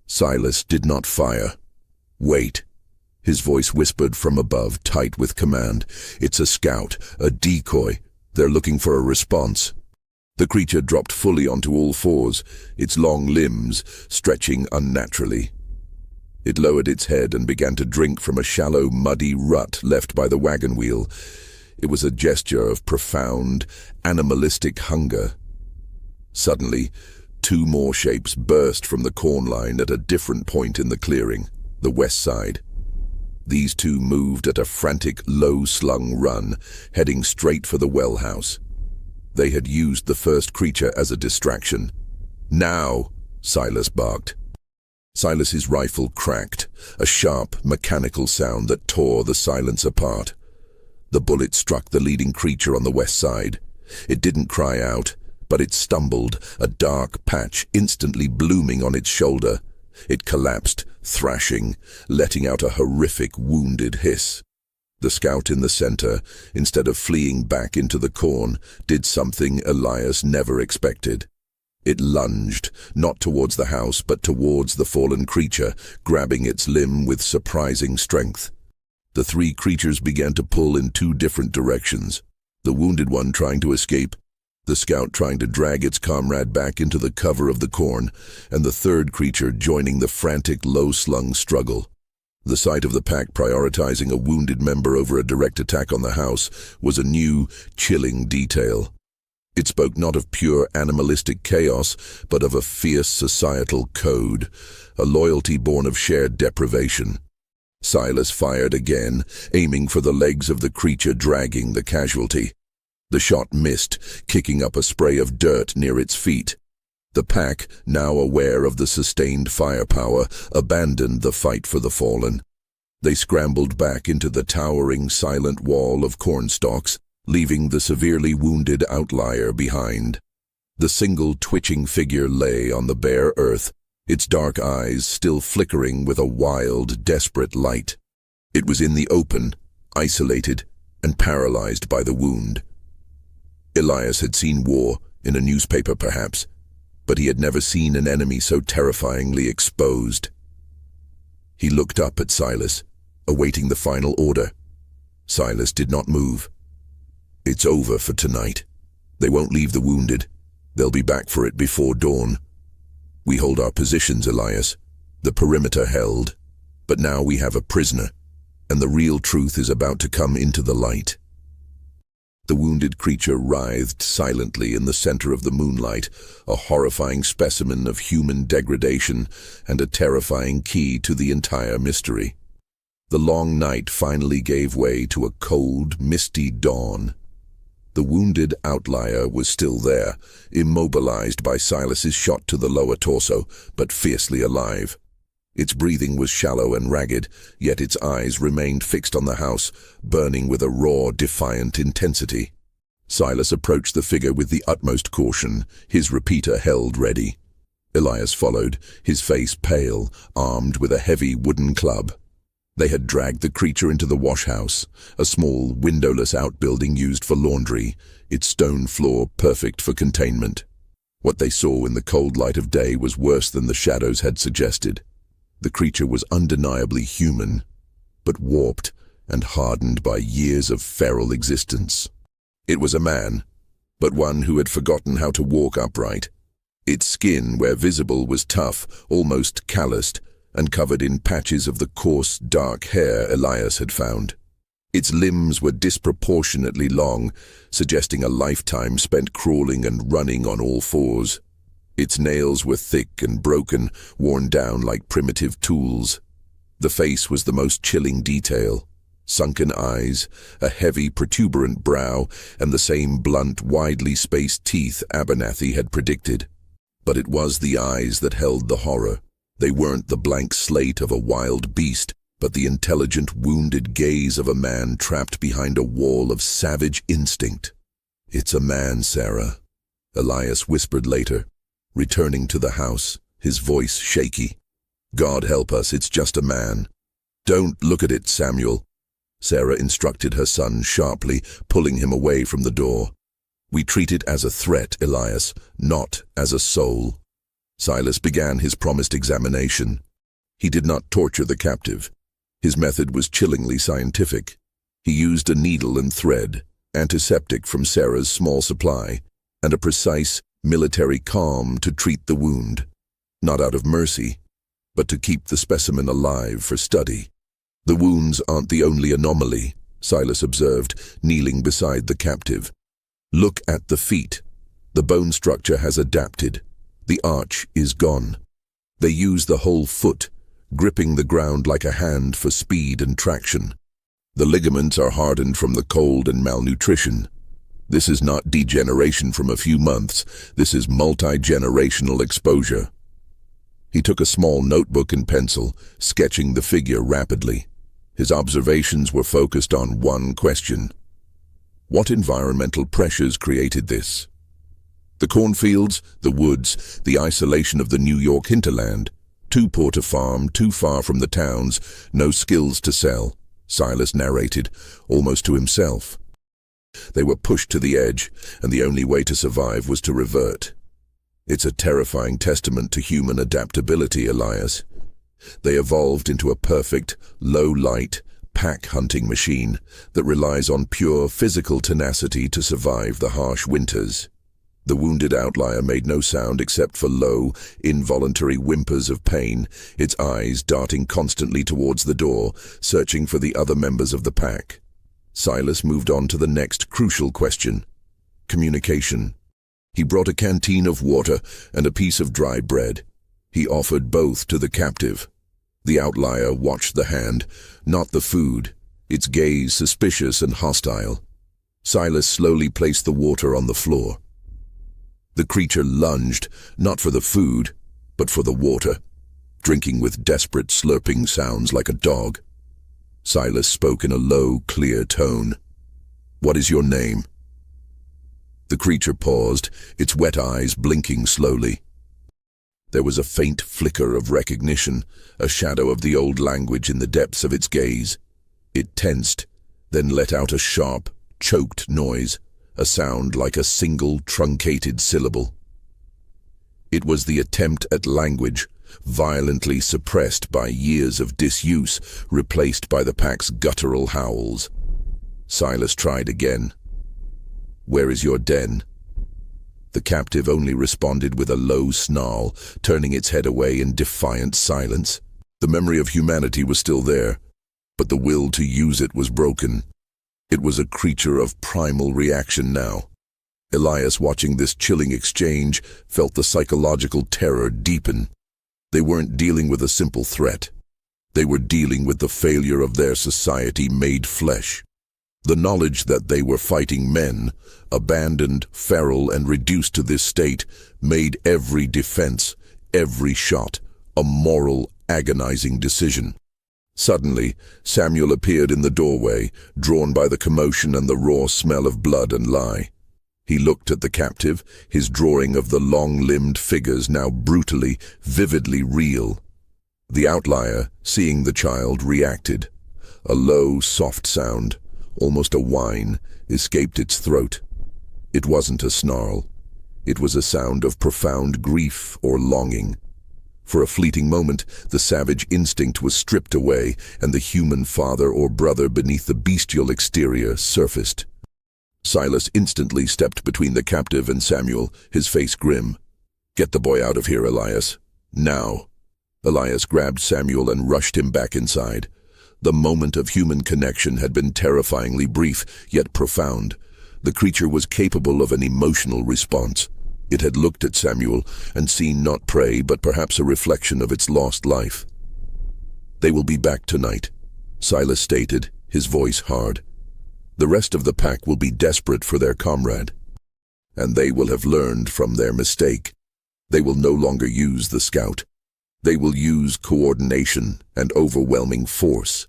Silas did not fire. "Wait." His voice whispered from above, tight with command. "It's a scout, a decoy. They're looking for a response." The creature dropped fully onto all fours, its long limbs stretching unnaturally. It lowered its head and began to drink from a shallow, muddy rut left by the wagon wheel. It was a gesture of profound, animalistic hunger. Suddenly, 2 more shapes burst from the corn line at a different point in the clearing, the west side. These 2 moved at a frantic, low-slung run, heading straight for the well house. They had used the first creature as a distraction. "Now!" Silas barked. Silas's rifle cracked, a sharp, mechanical sound that tore the silence apart. The bullet struck the leading creature on the west side. It didn't cry out, but it stumbled, a dark patch instantly blooming on its shoulder. It collapsed, thrashing, letting out a horrific, wounded hiss. The scout in the center, instead of fleeing back into the corn, did something Elias never expected. It lunged, not towards the house, but towards the fallen creature, grabbing its limb with surprising strength. The 3 creatures began to pull in 2 different directions, the wounded one trying to escape, the scout trying to drag its comrade back into the cover of the corn, and the 3rd creature joining the frantic, low-slung struggle. The sight of the pack prioritizing a wounded member over a direct attack on the house was a new, chilling detail. It spoke not of pure animalistic chaos, but of a fierce societal code, a loyalty born of shared deprivation. Silas fired again, aiming for the legs of the creature dragging the casualty. The shot missed, kicking up a spray of dirt near its feet. The pack, now aware of the sustained firepower, abandoned the fight for the fallen. They scrambled back into the towering, silent wall of cornstalks, leaving the severely wounded outlier behind. The single twitching figure lay on the bare earth, its dark eyes still flickering with a wild, desperate light. It was in the open, isolated, and paralyzed by the wound. Elias had seen war, in a newspaper perhaps, but he had never seen an enemy so terrifyingly exposed. He looked up at Silas, awaiting the final order. Silas did not move. "It's over for tonight. They won't leave the wounded. They'll be back for it before dawn. We hold our positions, Elias. The perimeter held. But now we have a prisoner, and the real truth is about to come into the light." The wounded creature writhed silently in the center of the moonlight, a horrifying specimen of human degradation and a terrifying key to the entire mystery. The long night finally gave way to a cold, misty dawn. The wounded outlier was still there, immobilized by Silas's shot to the lower torso, but fiercely alive. Its breathing was shallow and ragged, yet its eyes remained fixed on the house, burning with a raw, defiant intensity. Silas approached the figure with the utmost caution, his repeater held ready. Elias followed, his face pale, armed with a heavy wooden club. They had dragged the creature into the wash-house, a small, windowless outbuilding used for laundry, its stone floor perfect for containment. What they saw in the cold light of day was worse than the shadows had suggested. The creature was undeniably human, but warped and hardened by years of feral existence. It was a man, but one who had forgotten how to walk upright. Its skin, where visible, was tough, almost calloused, and covered in patches of the coarse, dark hair Elias had found. Its limbs were disproportionately long, suggesting a lifetime spent crawling and running on all fours. Its nails were thick and broken, worn down like primitive tools. The face was the most chilling detail. Sunken eyes, a heavy, protuberant brow, and the same blunt, widely spaced teeth Abernathy had predicted. But it was the eyes that held the horror. They weren't the blank slate of a wild beast, but the intelligent, wounded gaze of a man trapped behind a wall of savage instinct. "It's a man, Sarah," Elias whispered later, returning to the house, his voice shaky. "God help us, it's just a man." "Don't look at it, Samuel," Sarah instructed her son sharply, pulling him away from the door. "We treat it as a threat, Elias, not as a soul." Silas began his promised examination. He did not torture the captive. His method was chillingly scientific. He used a needle and thread, antiseptic from Sarah's small supply, and a precise military calm to treat the wound, not out of mercy, but to keep the specimen alive for study. "The wounds aren't the only anomaly," Silas observed, kneeling beside the captive. "Look at the feet. The bone structure has adapted. The arch is gone. They use the whole foot, gripping the ground like a hand for speed and traction. The ligaments are hardened from the cold and malnutrition. This is not degeneration from a few months. This is multi-generational exposure." He took a small notebook and pencil, sketching the figure rapidly. His observations were focused on one question. What environmental pressures created this? The cornfields, the woods, the isolation of the New York hinterland. Too poor to farm, too far from the towns, no skills to sell, Silas narrated, almost to himself. They were pushed to the edge, and the only way to survive was to revert. It's a terrifying testament to human adaptability, Elias. They evolved into a perfect, low-light, pack-hunting machine that relies on pure physical tenacity to survive the harsh winters. The wounded outlier made no sound except for low, involuntary whimpers of pain, its eyes darting constantly towards the door, searching for the other members of the pack. Silas moved on to the next crucial question: communication. He brought a canteen of water and a piece of dry bread. He offered both to the captive. The outlier watched the hand, not the food, its gaze suspicious and hostile. Silas slowly placed the water on the floor. The creature lunged, not for the food, but for the water, drinking with desperate slurping sounds like a dog. Silas spoke in a low, clear tone. "What is your name?" The creature paused, its wet eyes blinking slowly. There was a faint flicker of recognition, a shadow of the old language in the depths of its gaze. It tensed, then let out a sharp, choked noise, a sound like a single, truncated syllable. It was the attempt at language, violently suppressed by years of disuse, replaced by the pack's guttural howls. Silas tried again. "Where is your den?" The captive only responded with a low snarl, turning its head away in defiant silence. The memory of humanity was still there, but the will to use it was broken. It was a creature of primal reaction now. Elias, watching this chilling exchange, felt the psychological terror deepen. They weren't dealing with a simple threat. They were dealing with the failure of their society made flesh. The knowledge that they were fighting men, abandoned, feral, and reduced to this state, made every defense, every shot, a moral, agonizing decision. Suddenly, Samuel appeared in the doorway, drawn by the commotion and the raw smell of blood and lie. He looked at the captive, his drawing of the long-limbed figures now brutally, vividly real. The outlier, seeing the child, reacted. A low, soft sound, almost a whine, escaped its throat. It wasn't a snarl. It was a sound of profound grief or longing. For a fleeting moment, the savage instinct was stripped away, and the human father or brother beneath the bestial exterior surfaced. Silas instantly stepped between the captive and Samuel, his face grim. "Get the boy out of here, Elias. Now." Elias grabbed Samuel and rushed him back inside. The moment of human connection had been terrifyingly brief, yet profound. The creature was capable of an emotional response. It had looked at Samuel and seen not prey, but perhaps a reflection of its lost life. "They will be back tonight," Silas stated, his voice hard. "The rest of the pack will be desperate for their comrade. And they will have learned from their mistake. They will no longer use the scout. They will use coordination and overwhelming force."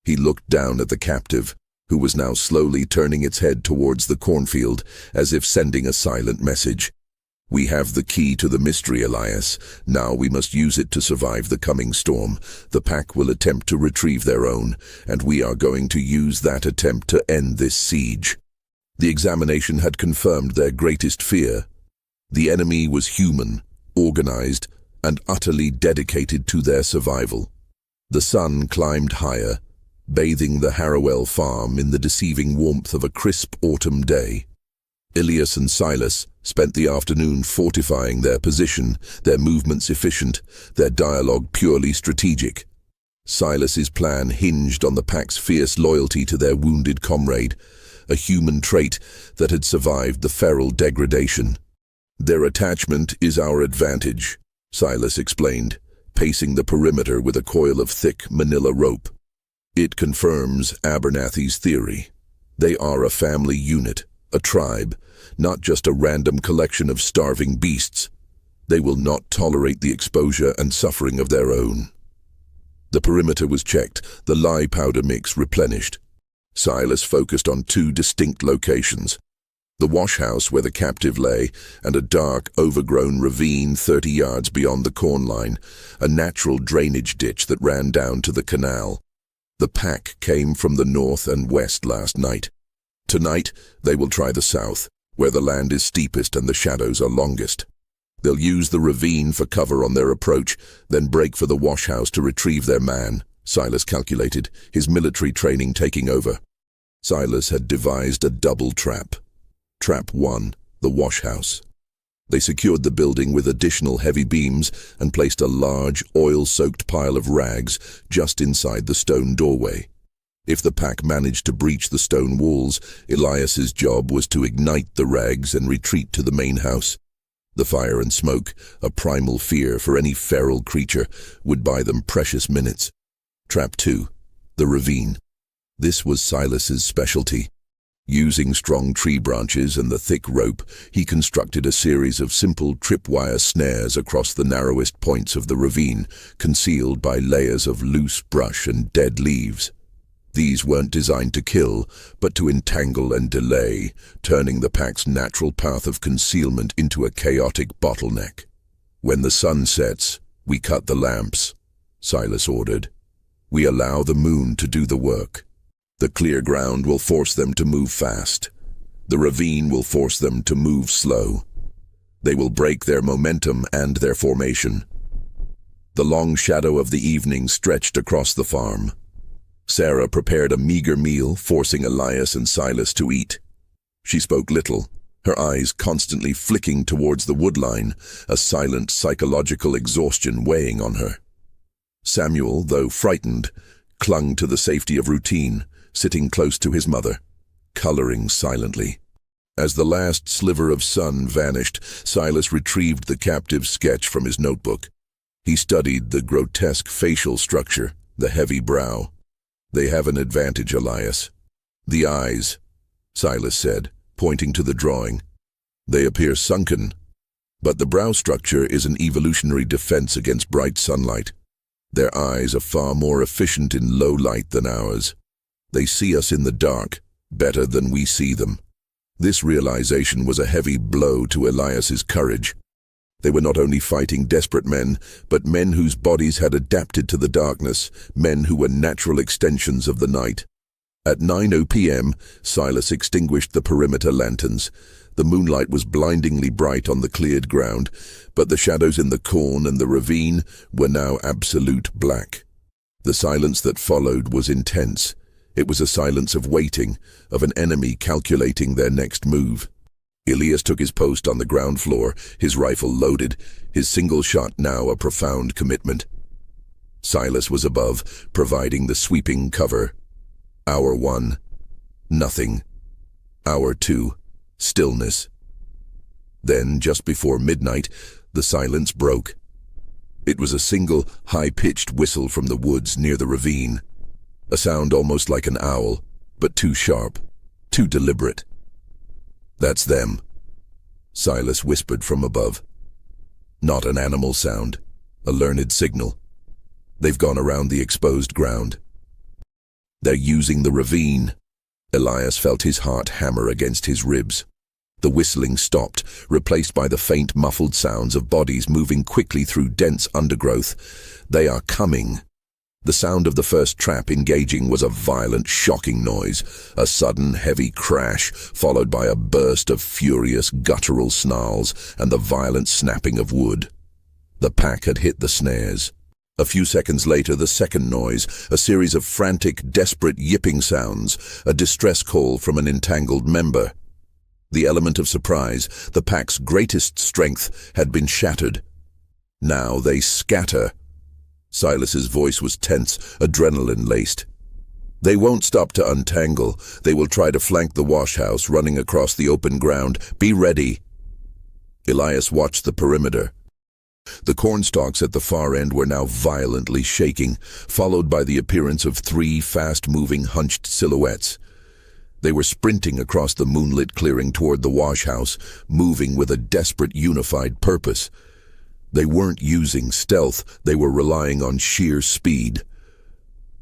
He looked down at the captive, who was now slowly turning its head towards the cornfield, as if sending a silent message. "We have the key to the mystery, Elias. Now we must use it to survive the coming storm. The pack will attempt to retrieve their own, and we are going to use that attempt to end this siege." The examination had confirmed their greatest fear. The enemy was human, organized, and utterly dedicated to their survival. The sun climbed higher, bathing the Harrowell farm in the deceiving warmth of a crisp autumn day. Elias and Silas spent the afternoon fortifying their position, their movements efficient, their dialogue purely strategic. Silas's plan hinged on the pack's fierce loyalty to their wounded comrade, a human trait that had survived the feral degradation. "Their attachment is our advantage," Silas explained, pacing the perimeter with a coil of thick manila rope. "It confirms Abernathy's theory. They are a family unit, a tribe, not just a random collection of starving beasts. They will not tolerate the exposure and suffering of their own." The perimeter was checked, the lye powder mix replenished. Silas focused on two distinct locations: the wash house where the captive lay, and a dark, overgrown ravine 30 yards beyond the corn line, a natural drainage ditch that ran down to the canal. The pack came from the north and west last night. Tonight, they will try the south, where the land is steepest and the shadows are longest. They'll use the ravine for cover on their approach, then break for the wash house to retrieve their man, Silas calculated, his military training taking over. Silas had devised a double trap. Trap 1, the wash house. They secured the building with additional heavy beams and placed a large, oil-soaked pile of rags just inside the stone doorway. If the pack managed to breach the stone walls, Elias's job was to ignite the rags and retreat to the main house. The fire and smoke, a primal fear for any feral creature, would buy them precious minutes. Trap 2, the ravine. This was Silas's specialty. Using strong tree branches and the thick rope, he constructed a series of simple tripwire snares across the narrowest points of the ravine, concealed by layers of loose brush and dead leaves. These weren't designed to kill, but to entangle and delay, turning the pack's natural path of concealment into a chaotic bottleneck. "When the sun sets, we cut the lamps," Silas ordered. "We allow the moon to do the work. The clear ground will force them to move fast. The ravine will force them to move slow. They will break their momentum and their formation." The long shadow of the evening stretched across the farm. Sarah prepared a meager meal, forcing Elias and Silas to eat. She spoke little, her eyes constantly flicking towards the woodline, a silent psychological exhaustion weighing on her. Samuel, though frightened, clung to the safety of routine, sitting close to his mother, coloring silently. As the last sliver of sun vanished, Silas retrieved the captive's sketch from his notebook. He studied the grotesque facial structure, the heavy brow. "They have an advantage, Elias. The eyes," Silas said, pointing to the drawing. "They appear sunken, but the brow structure is an evolutionary defense against bright sunlight. Their eyes are far more efficient in low light than ours. They see us in the dark, better than we see them." This realization was a heavy blow to Elias's courage. They were not only fighting desperate men, but men whose bodies had adapted to the darkness, men who were natural extensions of the night. At 9:00 p.m., Silas extinguished the perimeter lanterns. The moonlight was blindingly bright on the cleared ground, but the shadows in the corn and the ravine were now absolute black. The silence that followed was intense. It was a silence of waiting, of an enemy calculating their next move. Elias took his post on the ground floor, his rifle loaded, his single shot now a profound commitment. Silas was above, providing the sweeping cover. Hour 1, nothing. Hour 2, stillness. Then, just before midnight, the silence broke. It was a single, high-pitched whistle from the woods near the ravine. A sound almost like an owl, but too sharp, too deliberate. "That's them," Silas whispered from above. Not an animal sound, a learned signal. They've gone around the exposed ground. They're using the ravine. Elias felt his heart hammer against his ribs. The whistling stopped, replaced by the faint, muffled sounds of bodies moving quickly through dense undergrowth. "They are coming." The sound of the first trap engaging was a violent, shocking noise, a sudden, heavy crash, followed by a burst of furious, guttural snarls and the violent snapping of wood. The pack had hit the snares. A few seconds later, the second noise, a series of frantic, desperate yipping sounds, a distress call from an entangled member. The element of surprise, the pack's greatest strength, had been shattered. Now they scatter. Silas's voice was tense, adrenaline-laced. "They won't stop to untangle. They will try to flank the wash house, running across the open ground. Be ready." Elias watched the perimeter. The cornstalks at the far end were now violently shaking, followed by the appearance of 3 fast-moving, hunched silhouettes. They were sprinting across the moonlit clearing toward the wash house, moving with a desperate, unified purpose. They weren't using stealth, they were relying on sheer speed.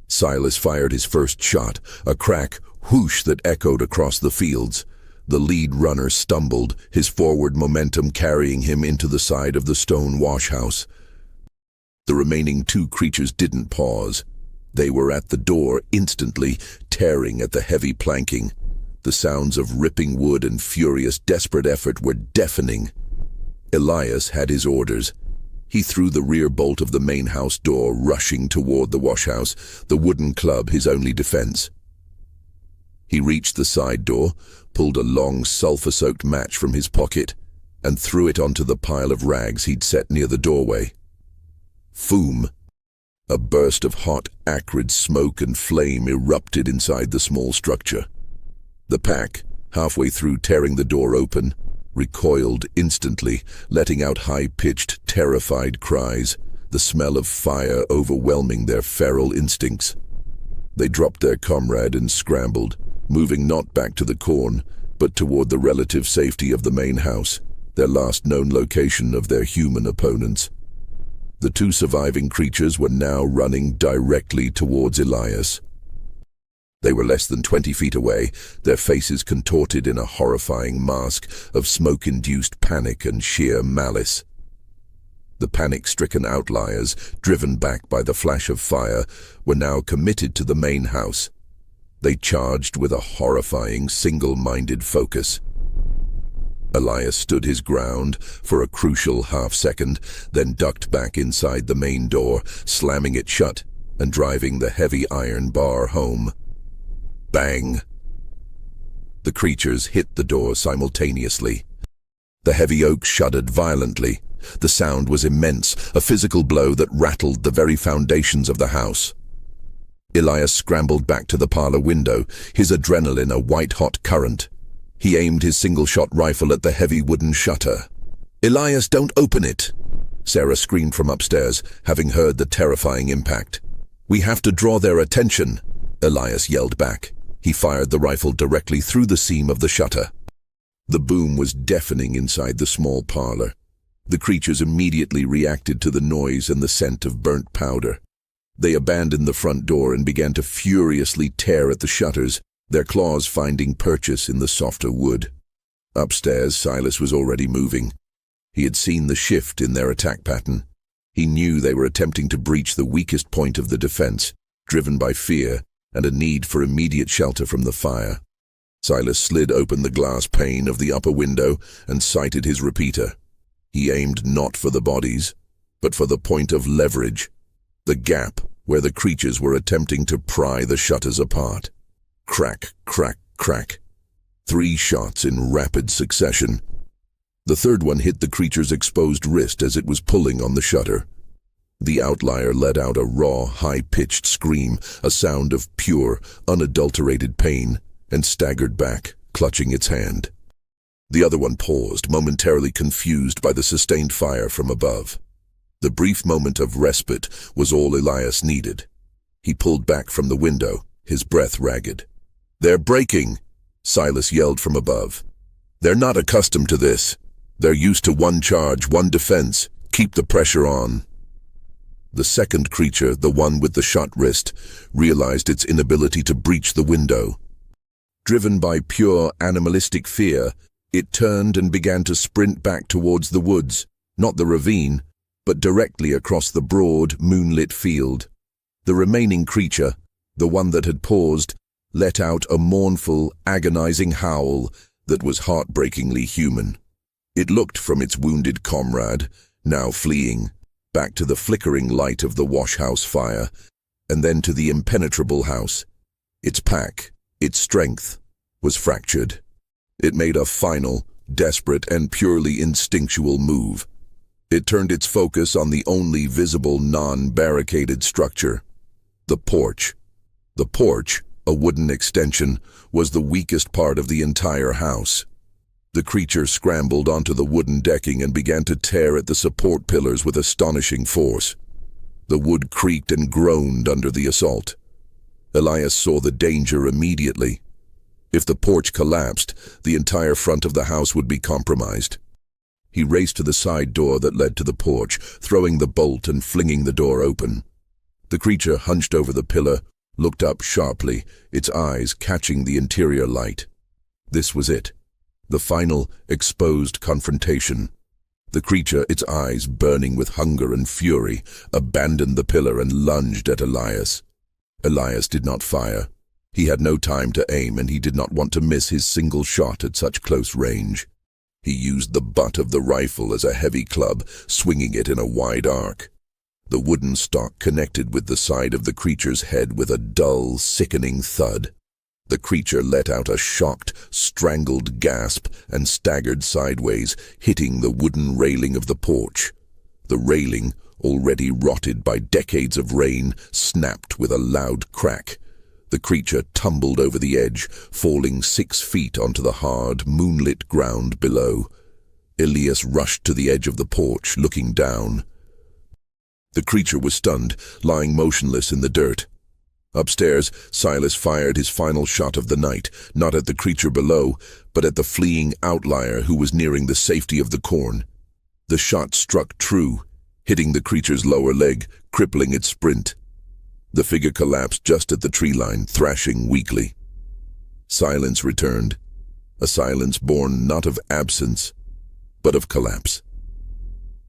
Silas fired his first shot, a crack, whoosh that echoed across the fields. The lead runner stumbled, his forward momentum carrying him into the side of the stone wash house. The remaining 2 creatures didn't pause. They were at the door instantly, tearing at the heavy planking. The sounds of ripping wood and furious, desperate effort were deafening. Elias had his orders. He threw the rear bolt of the main house door, rushing toward the washhouse, the wooden club his only defense. He reached the side door, pulled a long, sulfur-soaked match from his pocket, and threw it onto the pile of rags he'd set near the doorway. Foom! A burst of hot, acrid smoke and flame erupted inside the small structure. The pack, halfway through tearing the door open, recoiled instantly, letting out high-pitched, terrified cries, the smell of fire overwhelming their feral instincts. They dropped their comrade and scrambled, moving not back to the corn, but toward the relative safety of the main house, their last known location of their human opponents. The 2 surviving creatures were now running directly towards Elias. They were less than 20 feet away, their faces contorted in a horrifying mask of smoke-induced panic and sheer malice. The panic-stricken outliers, driven back by the flash of fire, were now committed to the main house. They charged with a horrifying, single-minded focus. Elias stood his ground for a crucial half-second, then ducked back inside the main door, slamming it shut and driving the heavy iron bar home. Bang! The creatures hit the door simultaneously. The heavy oak shuddered violently. The sound was immense, a physical blow that rattled the very foundations of the house. Elias scrambled back to the parlor window, his adrenaline a white-hot current. He aimed his single-shot rifle at the heavy wooden shutter. "Elias, don't open it!" Sarah screamed from upstairs, having heard the terrifying impact. "We have to draw their attention," Elias yelled back. He fired the rifle directly through the seam of the shutter. The boom was deafening inside the small parlor. The creatures immediately reacted to the noise and the scent of burnt powder. They abandoned the front door and began to furiously tear at the shutters, their claws finding purchase in the softer wood. Upstairs, Silas was already moving. He had seen the shift in their attack pattern. He knew they were attempting to breach the weakest point of the defense, driven by fear and a need for immediate shelter from the fire. Silas slid open the glass pane of the upper window and sighted his repeater. He aimed not for the bodies, but for the point of leverage, the gap where the creatures were attempting to pry the shutters apart. Crack, crack, crack. 3 shots in rapid succession. The third one hit the creature's exposed wrist as it was pulling on the shutter. The outlier let out a raw, high-pitched scream, a sound of pure, unadulterated pain, and staggered back, clutching its hand. The other one paused, momentarily confused by the sustained fire from above. The brief moment of respite was all Elias needed. He pulled back from the window, his breath ragged. "They're breaking!" Silas yelled from above. "They're not accustomed to this. They're used to one charge, one defense. Keep the pressure on." The second creature, the one with the shot wrist, realized its inability to breach the window. Driven by pure animalistic fear, it turned and began to sprint back towards the woods, not the ravine, but directly across the broad, moonlit field. The remaining creature, the one that had paused, let out a mournful, agonizing howl that was heartbreakingly human. It looked from its wounded comrade, now fleeing, back to the flickering light of the wash-house fire, and then to the impenetrable house. Its pack, its strength, was fractured. It made a final, desperate, and purely instinctual move. It turned its focus on the only visible non-barricaded structure, the porch. The porch, a wooden extension, was the weakest part of the entire house. The creature scrambled onto the wooden decking and began to tear at the support pillars with astonishing force. The wood creaked and groaned under the assault. Elias saw the danger immediately. If the porch collapsed, the entire front of the house would be compromised. He raced to the side door that led to the porch, throwing the bolt and flinging the door open. The creature hunched over the pillar, looked up sharply, its eyes catching the interior light. This was it. The final, exposed confrontation. The creature, its eyes burning with hunger and fury, abandoned the pillar and lunged at Elias. Elias did not fire. He had no time to aim, and he did not want to miss his single shot at such close range. He used the butt of the rifle as a heavy club, swinging it in a wide arc. The wooden stock connected with the side of the creature's head with a dull, sickening thud. The creature let out a shocked, strangled gasp and staggered sideways, hitting the wooden railing of the porch. The railing, already rotted by decades of rain, snapped with a loud crack. The creature tumbled over the edge, falling 6 feet onto the hard, moonlit ground below. Elias rushed to the edge of the porch, looking down. The creature was stunned, lying motionless in the dirt. Upstairs, Silas fired his final shot of the night, not at the creature below, but at the fleeing outlier who was nearing the safety of the corn. The shot struck true, hitting the creature's lower leg, crippling its sprint. The figure collapsed just at the tree line, thrashing weakly. Silence returned, a silence born not of absence, but of collapse.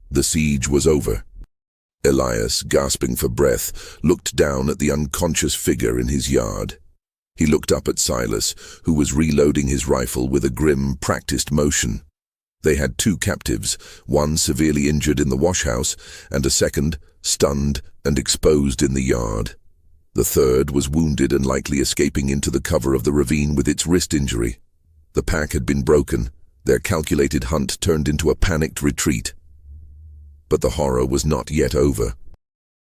The siege was over. Elias, gasping for breath, looked down at the unconscious figure in his yard. He looked up at Silas, who was reloading his rifle with a grim, practiced motion. They had 2 captives, one severely injured in the wash-house, and a second, stunned and exposed in the yard. The third was wounded and likely escaping into the cover of the ravine with its wrist injury. The pack had been broken, their calculated hunt turned into a panicked retreat. But the horror was not yet over.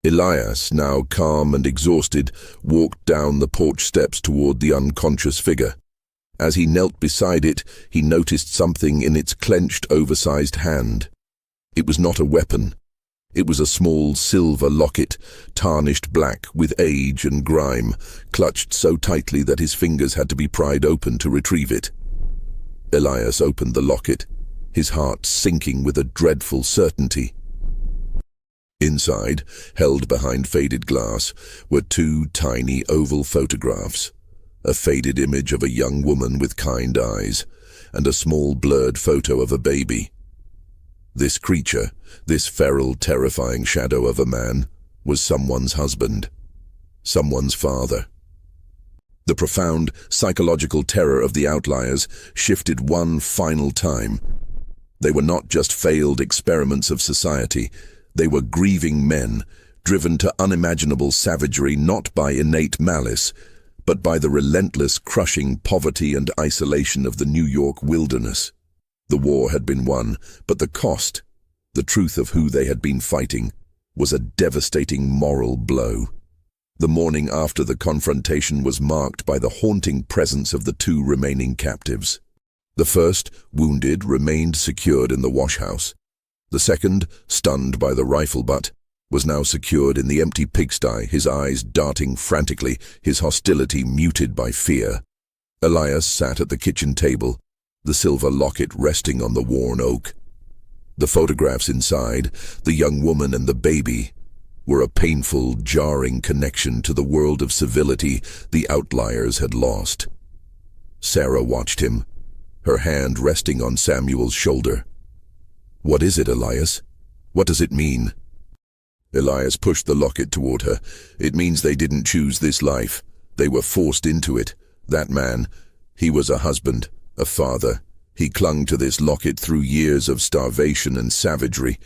Elias, now calm and exhausted, walked down the porch steps toward the unconscious figure. As he knelt beside it, he noticed something in its clenched, oversized hand. It was not a weapon. It was a small silver locket, tarnished black with age and grime, clutched so tightly that his fingers had to be pried open to retrieve it. Elias opened the locket, his heart sinking with a dreadful certainty. Inside, held behind faded glass, were two tiny oval photographs, a faded image of a young woman with kind eyes, and a small blurred photo of a baby. This creature, this feral, terrifying shadow of a man, was someone's husband, someone's father. The profound psychological terror of the outliers shifted one final time. They were not just failed experiments of society. They were grieving men, driven to unimaginable savagery not by innate malice, but by the relentless, crushing poverty and isolation of the New York wilderness. The war had been won, but the cost, the truth of who they had been fighting, was a devastating moral blow. The morning after the confrontation was marked by the haunting presence of the two remaining captives. The first, wounded, remained secured in the washhouse. The second, stunned by the rifle butt, was now secured in the empty pigsty, his eyes darting frantically, his hostility muted by fear. Elias sat at the kitchen table, the silver locket resting on the worn oak. The photographs inside, the young woman and the baby, were a painful, jarring connection to the world of civility the outliers had lost. Sarah watched him, her hand resting on Samuel's shoulder. "What is it, Elias? What does it mean?" Elias pushed the locket toward her. "It means they didn't choose this life. They were forced into it. That man, he was a husband, a father. He clung to this locket through years of starvation and savagery."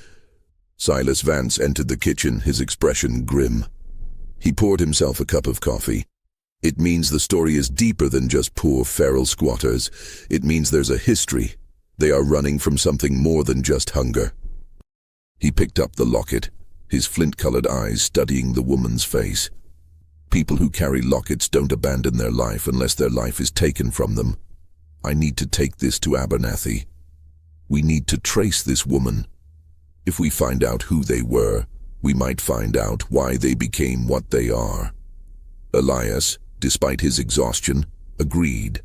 Silas Vance entered the kitchen, his expression grim. He poured himself a cup of coffee. "It means the story is deeper than just poor feral squatters. It means there's a history. They are running from something more than just hunger." He picked up the locket, his flint-colored eyes studying the woman's face. "People who carry lockets don't abandon their life unless their life is taken from them. I need to take this to Abernathy. We need to trace this woman. If we find out who they were, we might find out why they became what they are." Elias, despite his exhaustion, agreed.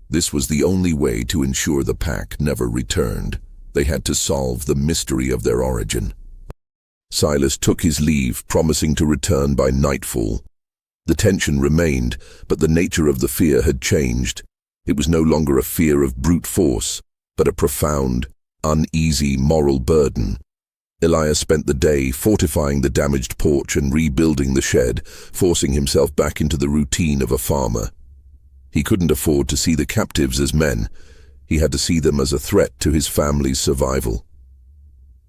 This was the only way to ensure the pack never returned. They had to solve the mystery of their origin. Silas took his leave, promising to return by nightfall. The tension remained, but the nature of the fear had changed. It was no longer a fear of brute force, but a profound, uneasy moral burden. Elias spent the day fortifying the damaged porch and rebuilding the shed, forcing himself back into the routine of a farmer. He couldn't afford to see the captives as men. He had to see them as a threat to his family's survival.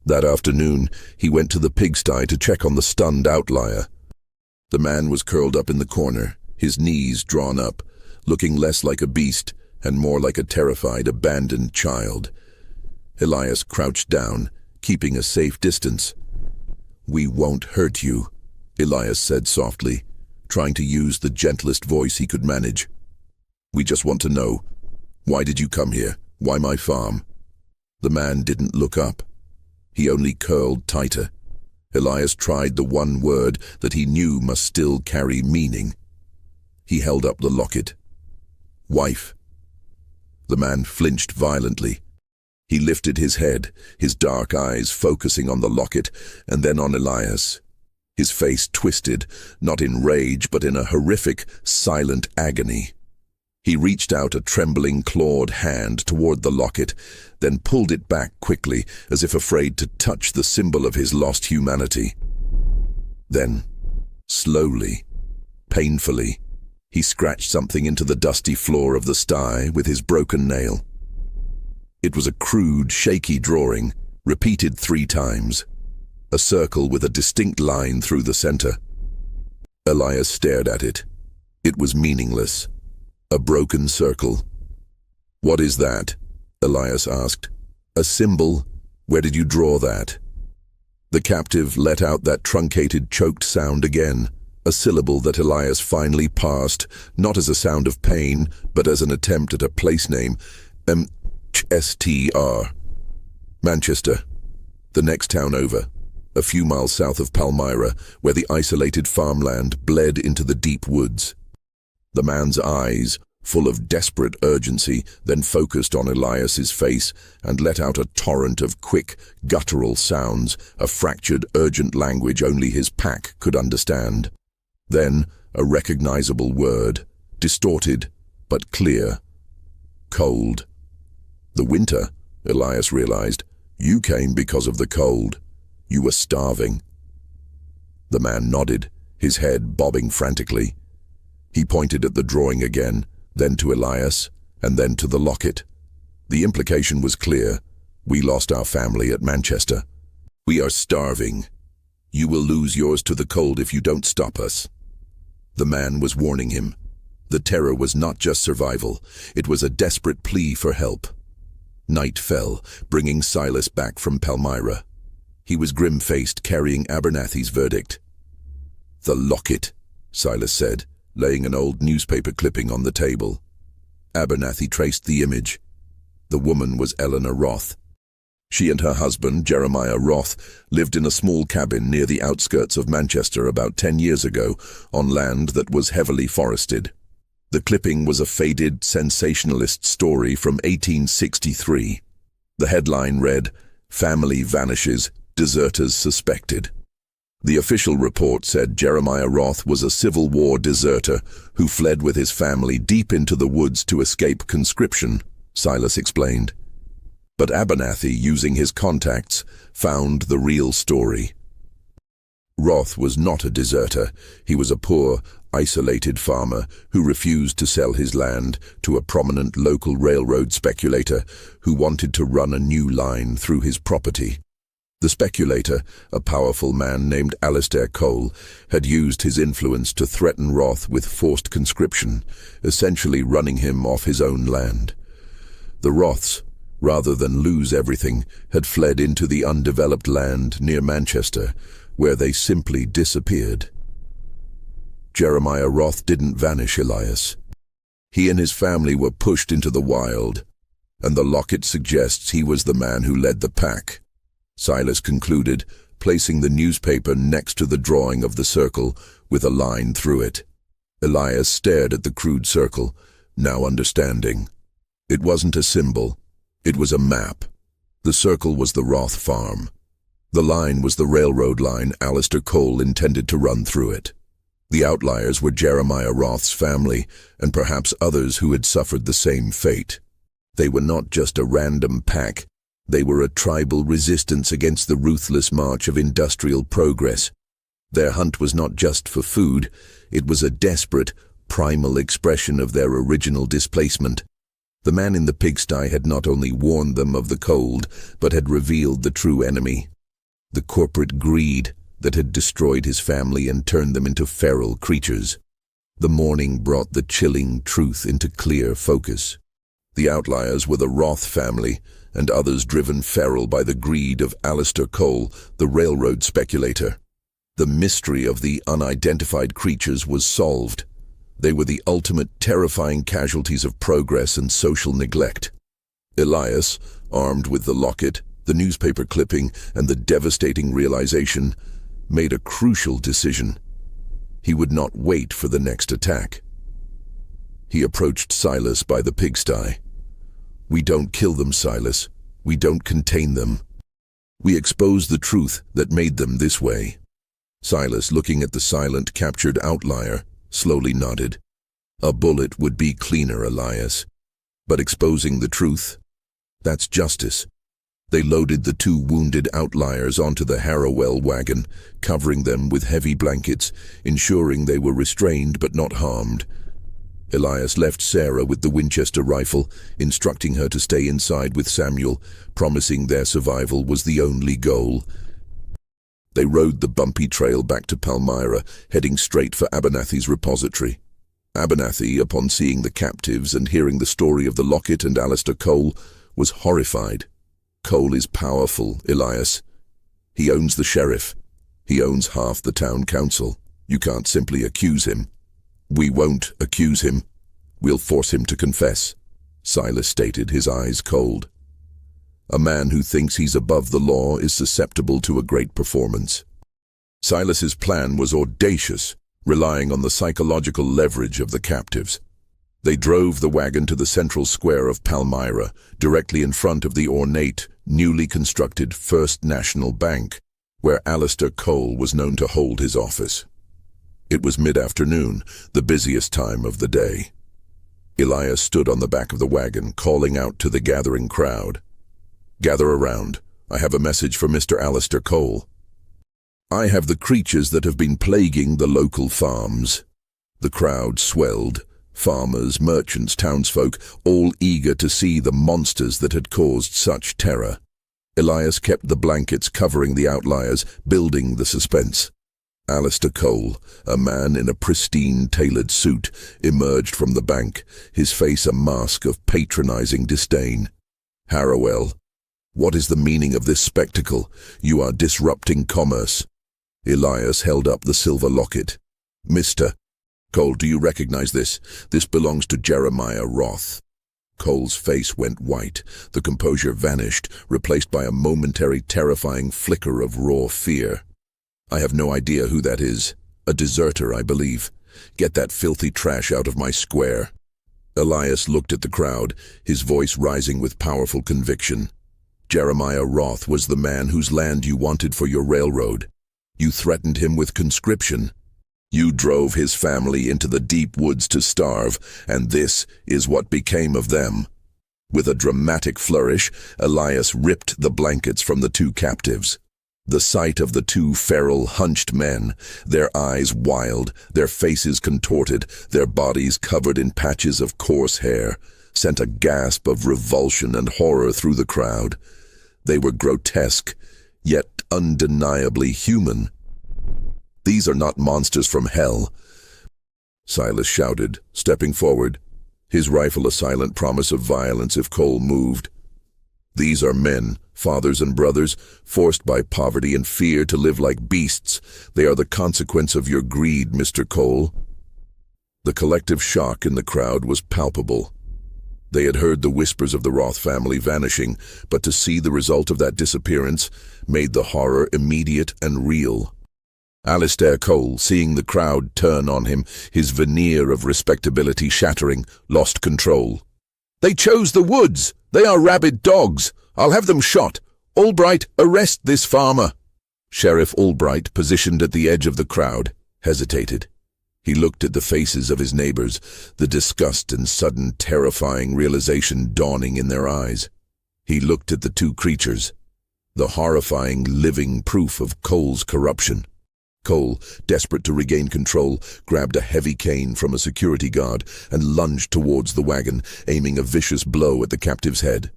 That afternoon, he went to the pigsty to check on the stunned outlier. The man was curled up in the corner, his knees drawn up, looking less like a beast and more like a terrified, abandoned child. Elias crouched down, keeping a safe distance. "We won't hurt you," Elias said softly, trying to use the gentlest voice he could manage. "We just want to know, why did you come here? Why my farm?" The man didn't look up. He only curled tighter. Elias tried the one word that he knew must still carry meaning. He held up the locket. "Wife." The man flinched violently. He lifted his head, his dark eyes focusing on the locket, and then on Elias. His face twisted, not in rage, but in a horrific, silent agony. He reached out a trembling, clawed hand toward the locket, then pulled it back quickly, as if afraid to touch the symbol of his lost humanity. Then, slowly, painfully, he scratched something into the dusty floor of the sty with his broken nail. It was a crude, shaky drawing, repeated 3 times. A circle with a distinct line through the center. Elias stared at it. It was meaningless. A broken circle. "What is that?" Elias asked. "A symbol? Where did you draw that?" The captive let out that truncated, choked sound again, a syllable that Elias finally parsed, not as a sound of pain, but as an attempt at a place name. Manchester. Manchester, the next town over, a few miles south of Palmyra, where the isolated farmland bled into the deep woods. The man's eyes, full of desperate urgency, then focused on Elias's face and let out a torrent of quick, guttural sounds, a fractured, urgent language only his pack could understand. Then, a recognizable word, distorted, but clear. Cold. The winter, Elias realized. You came because of the cold. You were starving. The man nodded, his head bobbing frantically. He pointed at the drawing again, then to Elias, and then to the locket. The implication was clear. We lost our family at Manchester. We are starving. You will lose yours to the cold if you don't stop us. The man was warning him. The terror was not just survival. It was a desperate plea for help. Night fell, bringing Silas back from Palmyra. He was grim-faced, carrying Abernathy's verdict. "The locket," Silas said, laying an old newspaper clipping on the table. Abernathy traced the image. The woman was Eleanor Roth. She and her husband, Jeremiah Roth, lived in a small cabin near the outskirts of Manchester about 10 years ago, on land that was heavily forested. The clipping was a faded, sensationalist story from 1863. The headline read, "Family Vanishes, Deserters Suspected." The official report said Jeremiah Roth was a Civil War deserter who fled with his family deep into the woods to escape conscription, Silas explained. But Abernathy, using his contacts, found the real story. Roth was not a deserter. He was a poor, isolated farmer who refused to sell his land to a prominent local railroad speculator who wanted to run a new line through his property. The speculator, a powerful man named Alistair Cole, had used his influence to threaten Roth with forced conscription, essentially running him off his own land. The Roths, rather than lose everything, had fled into the undeveloped land near Manchester, where they simply disappeared. Jeremiah Roth didn't vanish, Elias. He and his family were pushed into the wild, and the locket suggests he was the man who led the pack. Silas concluded, placing the newspaper next to the drawing of the circle with a line through it. Elias stared at the crude circle, now understanding. It wasn't a symbol. It was a map. The circle was the Roth farm. The line was the railroad line Alistair Cole intended to run through it. The outliers were Jeremiah Roth's family and perhaps others who had suffered the same fate. They were not just a random pack. They were a tribal resistance against the ruthless march of industrial progress. Their hunt was not just for food. It was a desperate, primal expression of their original displacement. The man in the pigsty had not only warned them of the cold, but had revealed the true enemy. The corporate greed that had destroyed his family and turned them into feral creatures. The morning brought the chilling truth into clear focus. The outliers were the Roth family, and others driven feral by the greed of Alistair Cole, the railroad speculator. The mystery of the unidentified creatures was solved. They were the ultimate terrifying casualties of progress and social neglect. Elias, armed with the locket, the newspaper clipping, and the devastating realization, made a crucial decision. He would not wait for the next attack. He approached Silas by the pigsty. "We don't kill them, Silas. We don't contain them. We expose the truth that made them this way." Silas, looking at the silent, captured outlier, slowly nodded. "A bullet would be cleaner, Elias. But exposing the truth, that's justice." They loaded the two wounded outliers onto the Harrowell wagon, covering them with heavy blankets, ensuring they were restrained but not harmed. Elias left Sarah with the Winchester rifle, instructing her to stay inside with Samuel, promising their survival was the only goal. They rode the bumpy trail back to Palmyra, heading straight for Abernathy's repository. Abernathy, upon seeing the captives and hearing the story of the locket and Alistair Cole, was horrified. "Cole is powerful, Elias. He owns the sheriff. He owns half the town council. You can't simply accuse him. We won't accuse him. We'll force him to confess, Silas stated, his eyes cold. A man who thinks he's above the law is susceptible to a great performance. Silas's plan was audacious, relying on the psychological leverage of the captives. They drove the wagon to the central square of Palmyra, directly in front of the ornate, newly constructed First National Bank, where Alistair Cole was known to hold his office. It was mid-afternoon, the busiest time of the day. Elias stood on the back of the wagon, calling out to the gathering crowd. "Gather around. I have a message for Mr. Alistair Cole. I have the creatures that have been plaguing the local farms." The crowd swelled. Farmers, merchants, townsfolk, all eager to see the monsters that had caused such terror. Elias kept the blankets covering the outliers, building the suspense. Alistair Cole, a man in a pristine tailored suit, emerged from the bank, his face a mask of patronizing disdain. "Harrowell, what is the meaning of this spectacle? You are disrupting commerce." Elias held up the silver locket. "Mr. Cole, do you recognize this? This belongs to Jeremiah Roth." Cole's face went white. The composure vanished, replaced by a momentary terrifying flicker of raw fear. "I have no idea who that is. A deserter, I believe. Get that filthy trash out of my square." Elias looked at the crowd, his voice rising with powerful conviction. "Jeremiah Roth was the man whose land you wanted for your railroad. You threatened him with conscription. You drove his family into the deep woods to starve, and this is what became of them." With a dramatic flourish, Elias ripped the blankets from the two captives. The sight of the two feral, hunched men, their eyes wild, their faces contorted, their bodies covered in patches of coarse hair, sent a gasp of revulsion and horror through the crowd. They were grotesque, yet undeniably human. "These are not monsters from hell," Silas shouted, stepping forward, his rifle a silent promise of violence if Cole moved. "These are men, fathers and brothers, forced by poverty and fear to live like beasts. They are the consequence of your greed, Mr. Cole." The collective shock in the crowd was palpable. They had heard the whispers of the Roth family vanishing, but to see the result of that disappearance made the horror immediate and real. Alistair Cole, seeing the crowd turn on him, his veneer of respectability shattering, lost control. "They chose the woods! They are rabid dogs! I'll have them shot! Albright, arrest this farmer!" Sheriff Albright, positioned at the edge of the crowd, hesitated. He looked at the faces of his neighbors, the disgust and sudden terrifying realization dawning in their eyes. He looked at the two creatures, the horrifying living proof of Cole's corruption. Cole, desperate to regain control, grabbed a heavy cane from a security guard and lunged towards the wagon, aiming a vicious blow at the captive's head.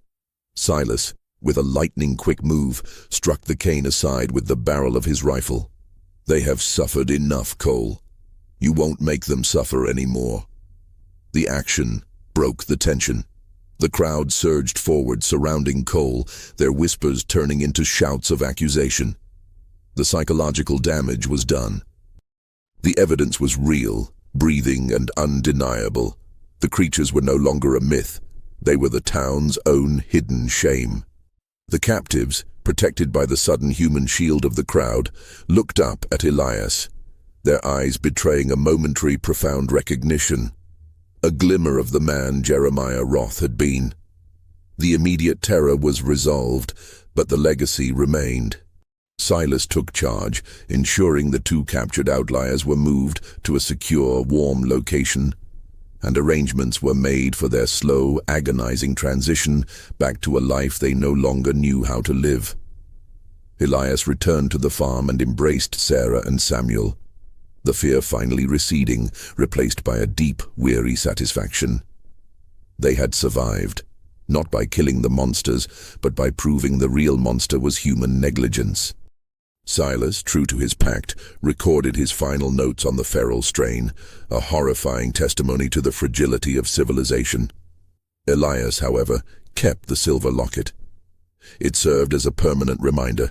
Silas, with a lightning-quick move, struck the cane aside with the barrel of his rifle. "They have suffered enough, Cole. You won't make them suffer anymore." The action broke the tension. The crowd surged forward, surrounding Cole, their whispers turning into shouts of accusation. The psychological damage was done. The evidence was real, breathing, and undeniable. The creatures were no longer a myth. They were the town's own hidden shame. The captives, protected by the sudden human shield of the crowd, looked up at Elias, their eyes betraying a momentary profound recognition, a glimmer of the man Jeremiah Roth had been. The immediate terror was resolved, but the legacy remained. Silas took charge, ensuring the two captured outliers were moved to a secure, warm location, and arrangements were made for their slow, agonizing transition back to a life they no longer knew how to live. Elias returned to the farm and embraced Sarah and Samuel, the fear finally receding, replaced by a deep, weary satisfaction. They had survived, not by killing the monsters, but by proving the real monster was human negligence. Silas, true to his pact, recorded his final notes on the feral strain, a horrifying testimony to the fragility of civilization. Elias, however, kept the silver locket. It served as a permanent reminder.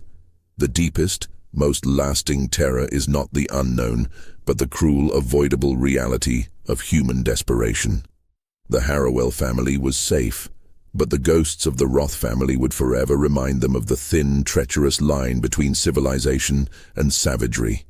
The deepest, most lasting terror is not the unknown, but the cruel, avoidable reality of human desperation. The Harrowell family was safe, but the ghosts of the Roth family would forever remind them of the thin, treacherous line between civilization and savagery.